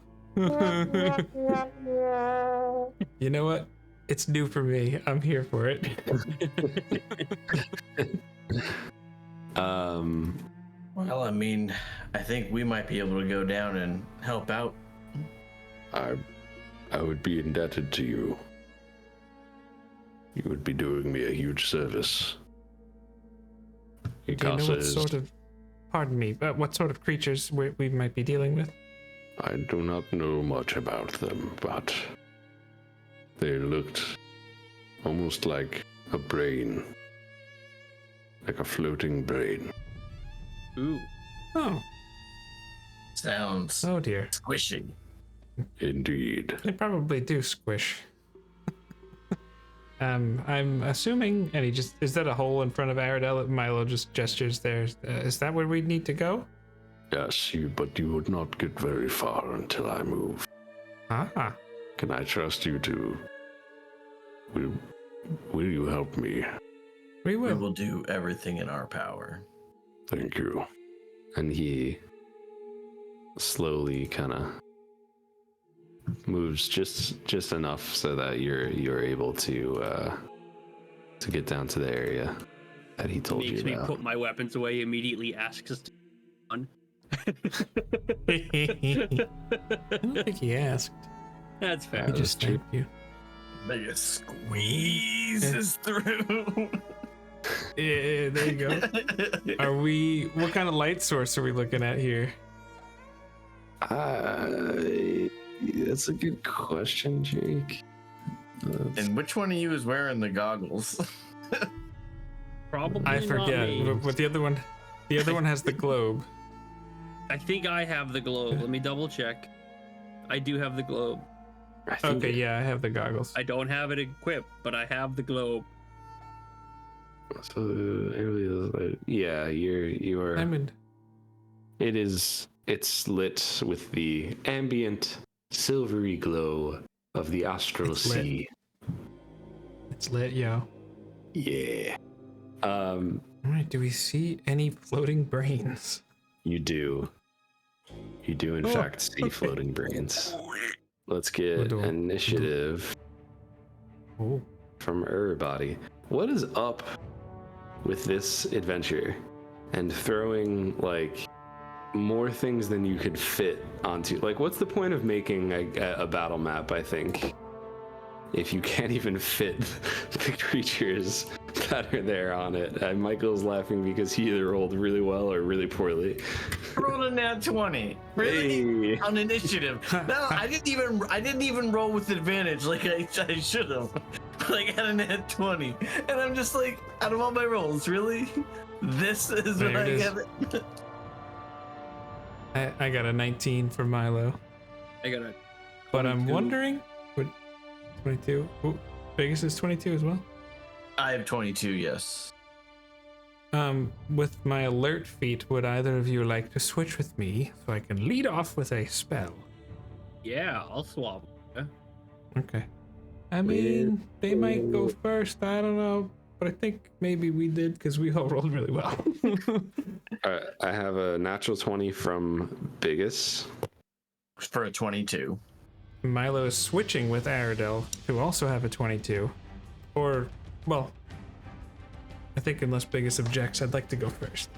You know what? It's new for me. I'm here for it. Well, I mean, I think we might be able to go down and help out. I would be indebted to you. You would be doing me a huge service. Do you know what sort of... Pardon me, but what sort of creatures we might be dealing with? I do not know much about them, but they looked almost like a brain. Like a floating brain. Ooh. Oh, Sounds oh dear. squishy. Indeed. They probably do squish. I'm assuming, and is that a hole in front of Aradel? Milo just gestures there. Is that where we need to go? Yes, but you would not get very far until I move. Ah, Can I trust you to... Will you help me? we We will. will do everything in our power. Thank you. And he slowly kind of moves just enough so that you're able to get down to the area that he told Makes you me about. put my weapons away, immediately asks us to on. I don't think he asked. That's fair. He just thanked you. But it squeezes through. Yeah, there you go. Are we? What kind of light source are we looking at here? That's a good question, Jake. And which one of you is wearing the goggles? Probably I not forget. me. What the other one? The other one has the globe. I think I have the globe. Let me double check. I do have the globe. I think Okay, yeah, I have the goggles. I don't have it equipped, but I have the globe. So yeah, you're. I'm in. It's lit with the ambient silvery glow of the astral It's lit. sea. It's lit, yo. Yeah. All right. Do we see any floating brains? You do. You do in Oh, fact see okay. floating brains. Let's get initiative from everybody. What is up with this adventure and throwing like more things than you could fit onto? Like, what's the point of making a battle map, I think, if you can't even fit the creatures that are there on it? Michael's laughing because he either rolled really well or really poorly. I rolled a nat 20. Really? Hey. On initiative. No, I didn't even roll with advantage like I should have. Like at a nat 20. And I'm just like, out of all my rolls, really? This is what I get. I got a 19 for Milo. I got a 22. But I'm wondering, what 22? Ooh, Biggus is 22 as well. I have 22, yes. With my alert feat, would either of you like to switch with me so I can lead off with a spell? Yeah, I'll swap. Yeah. Okay. I mean, they might go first. I don't know, but I think maybe we did because we all rolled really well. I have a natural 20 from Biggus for a 22. Milo is switching with Aradel, who also have a 22. Or, well, I think unless Biggus objects, I'd like to go first.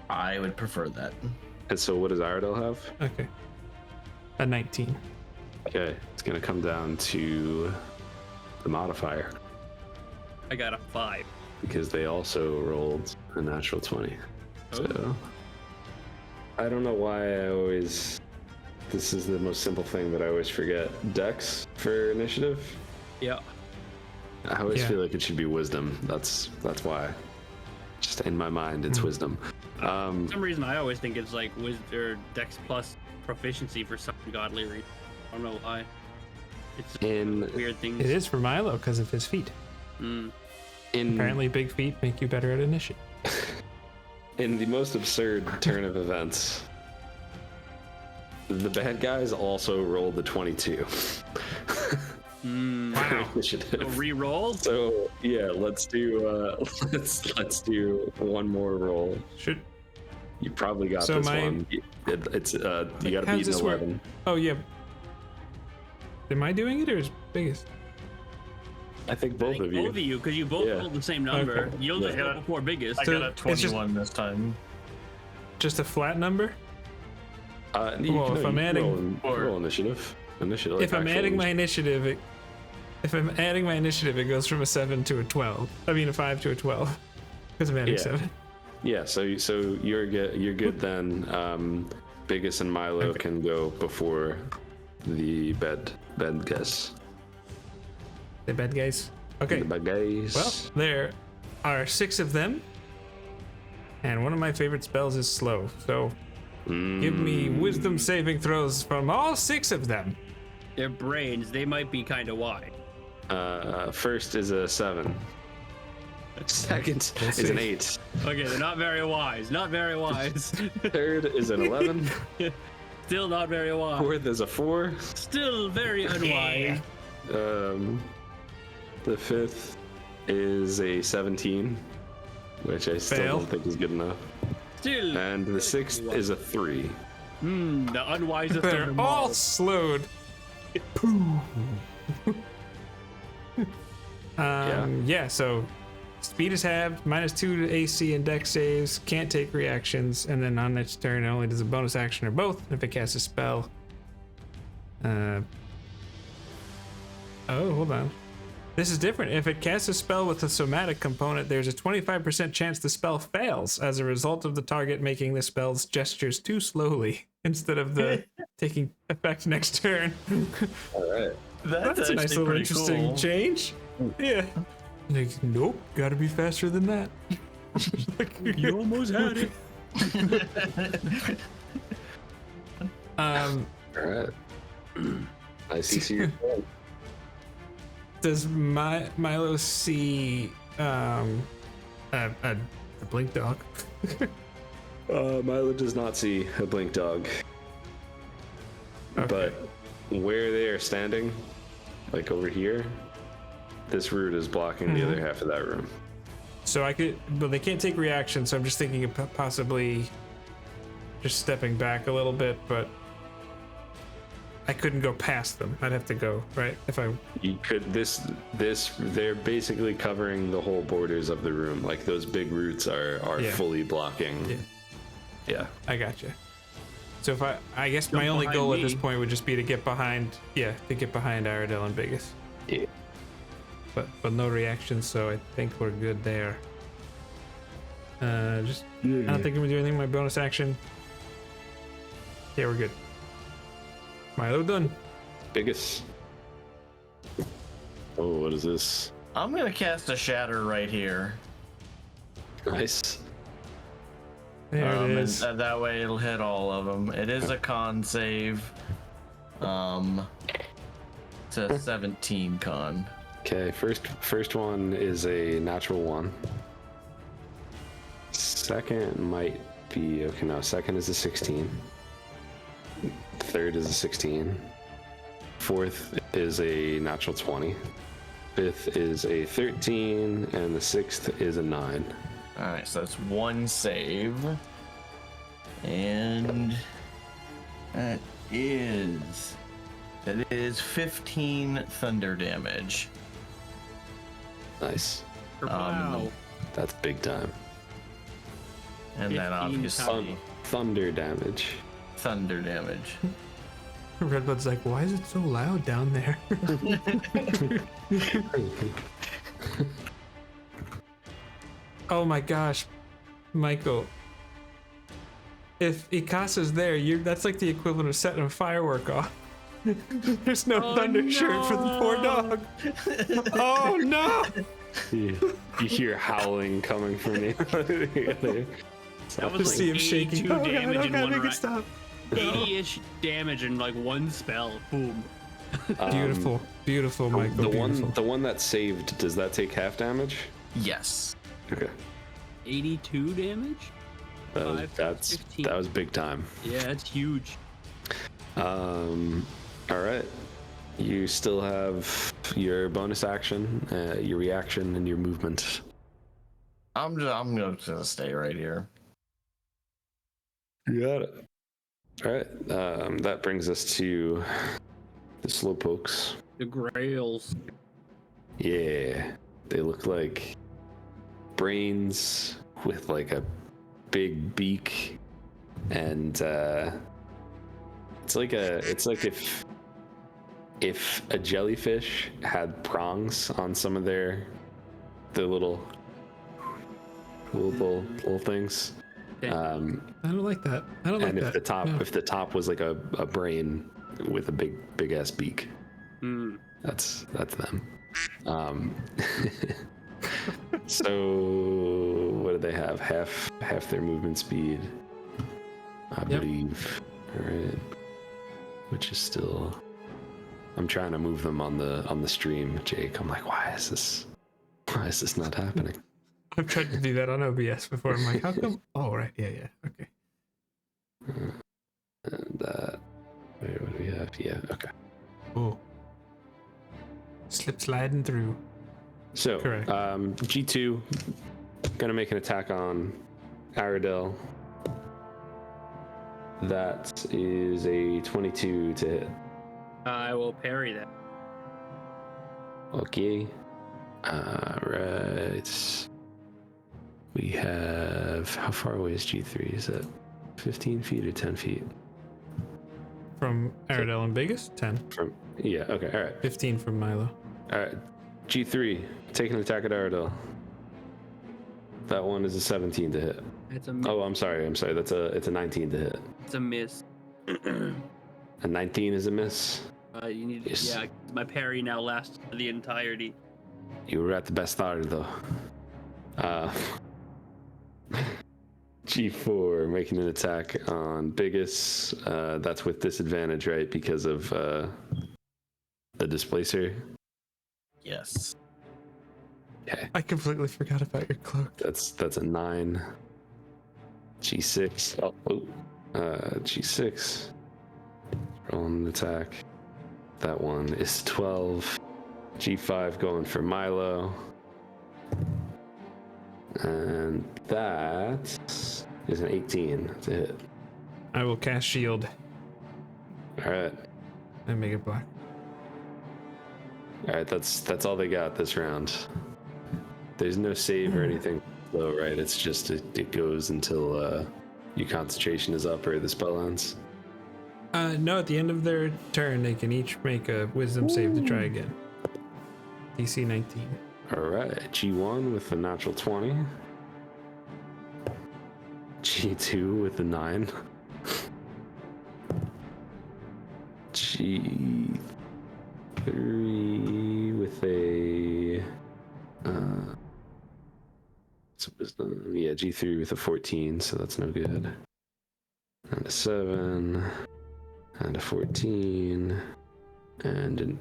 I would prefer that. And so what does Aradel have? Okay. A 19. Okay, it's gonna come down to the modifier. I got a 5. Because they also rolled a natural 20. So I don't know why I always, this is the most simple thing that I always forget. Dex for initiative? Yeah. I always feel like it should be wisdom. That's why. Just in my mind, it's wisdom. For some reason, I always think it's like wisdom or Dex plus proficiency for some godly reason. I don't know why. It's weird things. It is for Milo because of his feet. Apparently, big feet make you better at initiative. In the most absurd turn of events, the bad guys also rolled the 22. Wow. Initiative. So re-roll? So yeah, let's do let's do one more roll. Should you probably got this one? It's you gotta beat an 11. Work? Oh yeah. Am I doing it or is Biggest? I think both of you. Both of you, because you both rolled the same number. Okay. You'll just go before Biggest. I got a 21 this time. Just a flat number? If I'm adding roll initiative. If I'm adding my initiative, it goes from a 7 to a 12. I mean a 5 to a 12. Because I'm adding 7. Yeah, so you're good then. Biggus and Milo can go before the bad guys. The bad guys? Okay. The bad guys. Well, there are 6 of them. And one of my favorite spells is slow. So give me wisdom saving throws from all 6 of them. Their brains, they might be kind of wide. First is a 7. Second is an 8. Okay, they're not very wise. Not very wise. Third is an 11. Still not very wise. Fourth is a 4. Still very unwise. The fifth is a 17, which I still don't think is good enough. Still. And the sixth is a 3. The unwisest They're of them all slowed. So speed is halved, -2 to AC and dex saves, can't take reactions, and then on its turn it only does a bonus action or both. If it casts a spell, hold on. This is different. If it casts a spell with a somatic component, there's a 25% chance the spell fails as a result of the target making the spell's gestures too slowly instead of the taking effect next turn. All right. That's a nice little interesting change. Yeah. Like, nope, gotta be faster than that. You almost had it. All right. I see your point. Does Milo see a blink dog? Milo does not see a blink dog. Okay. But where they are standing, like over here, this route is blocking the other half of that room. So but they can't take reaction, so I'm just thinking of possibly just stepping back a little bit, but I couldn't go past them. I'd have to go right if I. You could they're basically covering the whole borders of the room. Like those big roots are fully blocking. Yeah. I gotcha. So if I guess my only behind goal at me. this point would just be to get behind Aradel and Biggus. Yeah. But no reaction, so I think we're good there. I don't think I'm gonna do anything with my bonus action. Yeah, we're good. Milo done. Biggus. Oh, what is this? I'm gonna cast a shatter right here. Nice. There it is. And that way it'll hit all of them. It is a con save. It's a 17 con. Okay, first one is a natural 1. Second might be okay. No, second is a 16. Third is a 16. Fourth is a natural 20. Fifth is a 13, and the sixth is a 9. All right, so that's one save, and that is 15 thunder damage. Nice. Wow. That's big time. And then 15 obviously Thunder damage. thunder damage. Redbud's like, why is it so loud down there? Oh my gosh, Michael. If Ikasa's there, that's like the equivalent of setting a firework off. There's no thunder shirt for the poor dog. Oh no! You hear howling coming from the That was Just like see him shaking. 82 Oh god, damage oh in god, one make it round. stop. 80-ish damage in like one spell. Boom. Beautiful, beautiful, Michael. the beautiful. one that saved, does that take half damage? Yes. Okay. 82 damage? That's 15. that was big time. Yeah, that's huge. All right. You still have your bonus action, your reaction, and your movement. I'm gonna stay right here. You got it. All right. That brings us to the slowpokes. The Grails. Yeah, they look like brains with like a big beak, and it's like if a jellyfish had prongs on some of their little things. I don't like that. I don't like And that. if the top was like a brain with a big ass beak, that's them. So what do they have? Half their movement speed, I believe. All right, which is still. I'm trying to move them on the stream, Jake. I'm like, why is this not happening? I've tried to do that on OBS before. I'm like, how come? Oh, right. Yeah. Okay. And wait, what do we have? Yeah, okay. Oh. Slip sliding through. So, Correct. G2 gonna make an attack on Aradel. That is a 22 to hit. I will parry that. Okay. Right. We have, how far away is G3? Is that 15 feet or 10 feet? From Aradel and Biggus, 10. Yeah, okay, all right. 15 from Milo. All right. G3, take an attack at Aradel. That one is a 17 to hit. It's a miss. Oh, I'm sorry. It's a 19 to hit. It's a miss. A 19 is a miss. You need. Yes. Yeah, my parry now lasts the entirety. You were at the best start, though. G4 making an attack on Biggus. That's with disadvantage, right? Because of the displacer. Yes. Okay, I completely forgot about your cloak. that's a 9. G6. G6. Rolling an attack. That one is 12. G5 going for Milo. And that is an 18 to hit. I will cast shield. All right. and make it black. All right, that's all they got this round. There's no save or anything low, right? It's just it goes until your concentration is up or the spell ends. No, at the end of their turn, they can each make a wisdom save to try again. DC 19. All right, G1 with the natural 20. G2 with the 9. G3 with a G3 with a 14, so that's no good. And a 7, and a 14, and an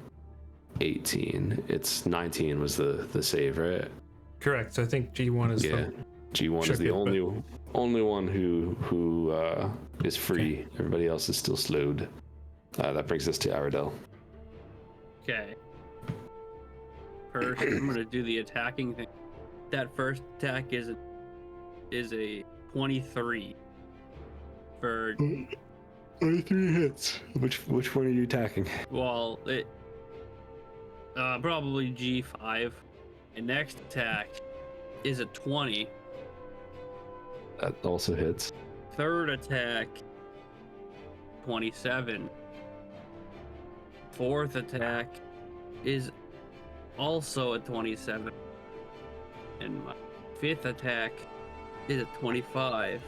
18. It's 19 was the save, right? Correct. So I think G1 is G1 is the only one who is free. Okay. Everybody else is still slowed. That brings us to Aradel. Okay. First, I'm gonna do the attacking thing. That first attack is a 23 for 23 hits. Which one are you attacking? Well, it probably G5. And next attack is a 20. That also hits. Third attack, 27. Fourth attack is also a 27. And my fifth attack is a 25.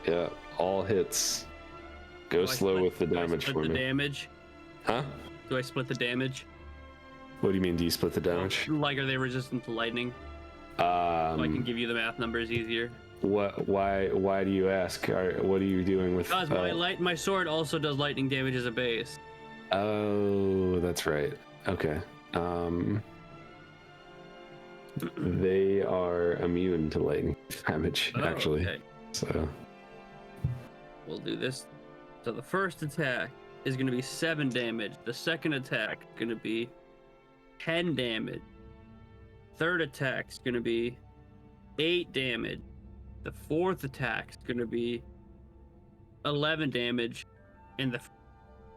Yeah, all hits. Go slow with the damage for me. Damage? Huh? Do I split the damage? What do you mean, do you split the damage? Like, are they resistant to lightning? So I can give you the math numbers easier. What? Why do you ask? What are you doing with? Because my sword also does lightning damage as a base. Oh, that's right. Okay. They are immune to lightning damage, actually. Okay. So we'll do this. So the first attack is going to be 7 damage. The second attack is going to be 10 damage. Third attack is going to be 8 damage. The fourth attack is going to be 11 damage. And the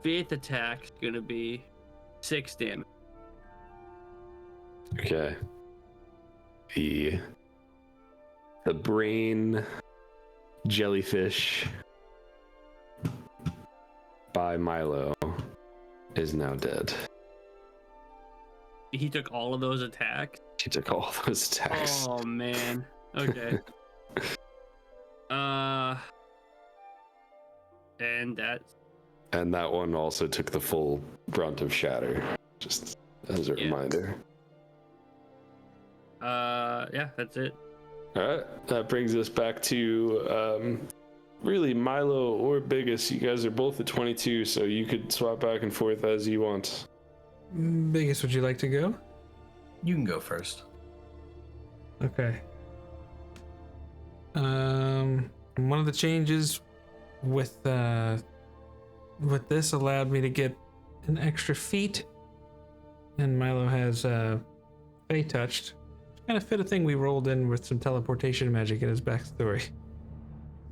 fifth attack is going to be 6 damage. okay. The brain jellyfish by Milo is now dead. He took all of those attacks? He took all those attacks. Oh, man. Okay. And that one also took the full brunt of shatter, just as a reminder. Yeah, that's it. All right, that brings us back to really Milo or Biggus. You guys are both at 22, so you could swap back and forth as you want. Biggus, would you like to go? You can go first. Okay. One of the changes with this allowed me to get an extra feat, and Milo has Fey touched. Kind of fit a thing we rolled in with some teleportation magic in his backstory. So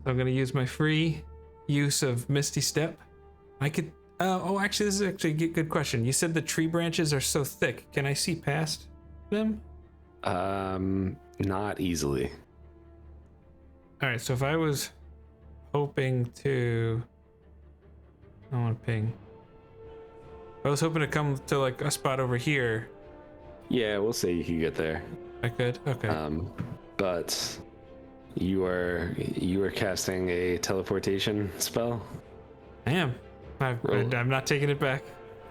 I'm gonna use my free use of Misty Step. I could. Actually, this is actually a good question. You said the tree branches are so thick. Can I see past them? Not easily. All right. So if I was hoping to, I want to ping. I was hoping to come to like a spot over here. Yeah, we'll say you can get there. I could. Okay. But you are casting a teleportation spell. I am. I'm not taking it back.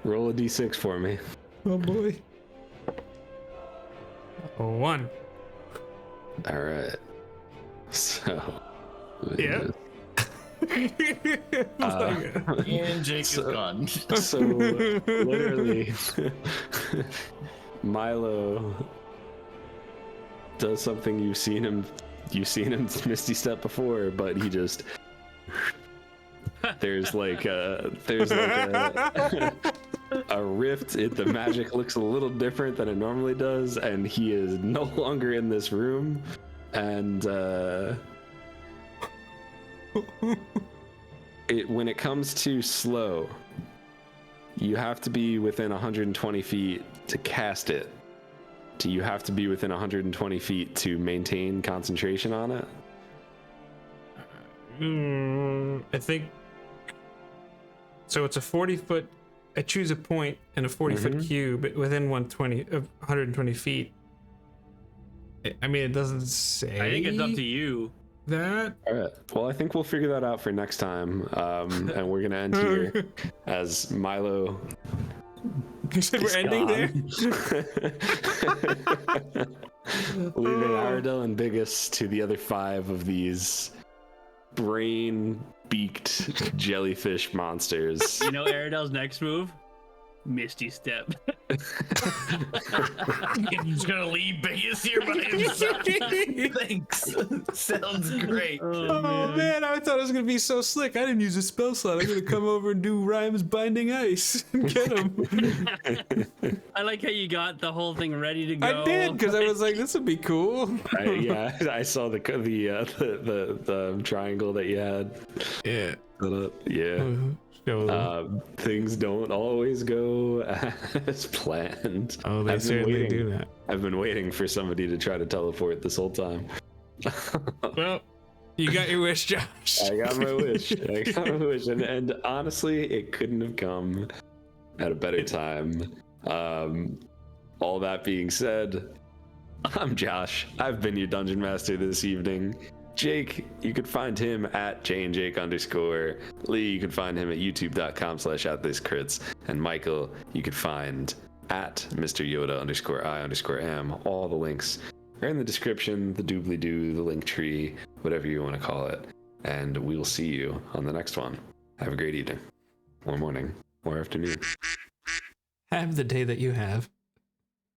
Roll a d6 for me. Oh boy. 1. All right. So. Yeah. JnJake is gone. So literally, Milo does something you've seen him Misty Step before, but he just there's like a rift. The magic looks a little different than it normally does, and he is no longer in this room. And when it comes to slow, you have to be within 120 feet to cast it. Do you have to be within 120 feet to maintain concentration on it? I think so. It's a 40-foot. I choose a point in a 40-foot cube within 120 feet. I mean, it doesn't say. I think it's up to you. That. All right. Well, I think we'll figure that out for next time. And we're gonna end here as Milo. You said we're ending there. Leaving Aradel and Biggus to the other 5 of these brain-beaked jellyfish monsters. You know Aradel's next move? Misty Step. He's gonna leave Biggus here by himself. Thanks. Sounds great. Oh man, I thought it was gonna be so slick. I didn't use a spell slot. I'm gonna come over and do Rhymes Binding Ice and get him. I like how you got the whole thing ready to go. I did because I was like, this would be cool. I saw the triangle that you had. Yeah. Yeah. Things don't always go as planned. Oh, they certainly do that. I've been waiting for somebody to try to teleport this whole time. Well, you got your wish, Josh. I got my wish. And honestly, it couldn't have come at a better time. All that being said, I'm Josh. I've been your Dungeon Master this evening. Jake, you could find him at JnJake_. Lee, you can find him at youtube.com/@thiscrits. And Michael, you could find at Mr. Yoda_I_am. All the links are in the description, the doobly-doo, the link tree, whatever you want to call it. And we will see you on the next one. Have a great evening, or morning, or afternoon. Have the day that you have.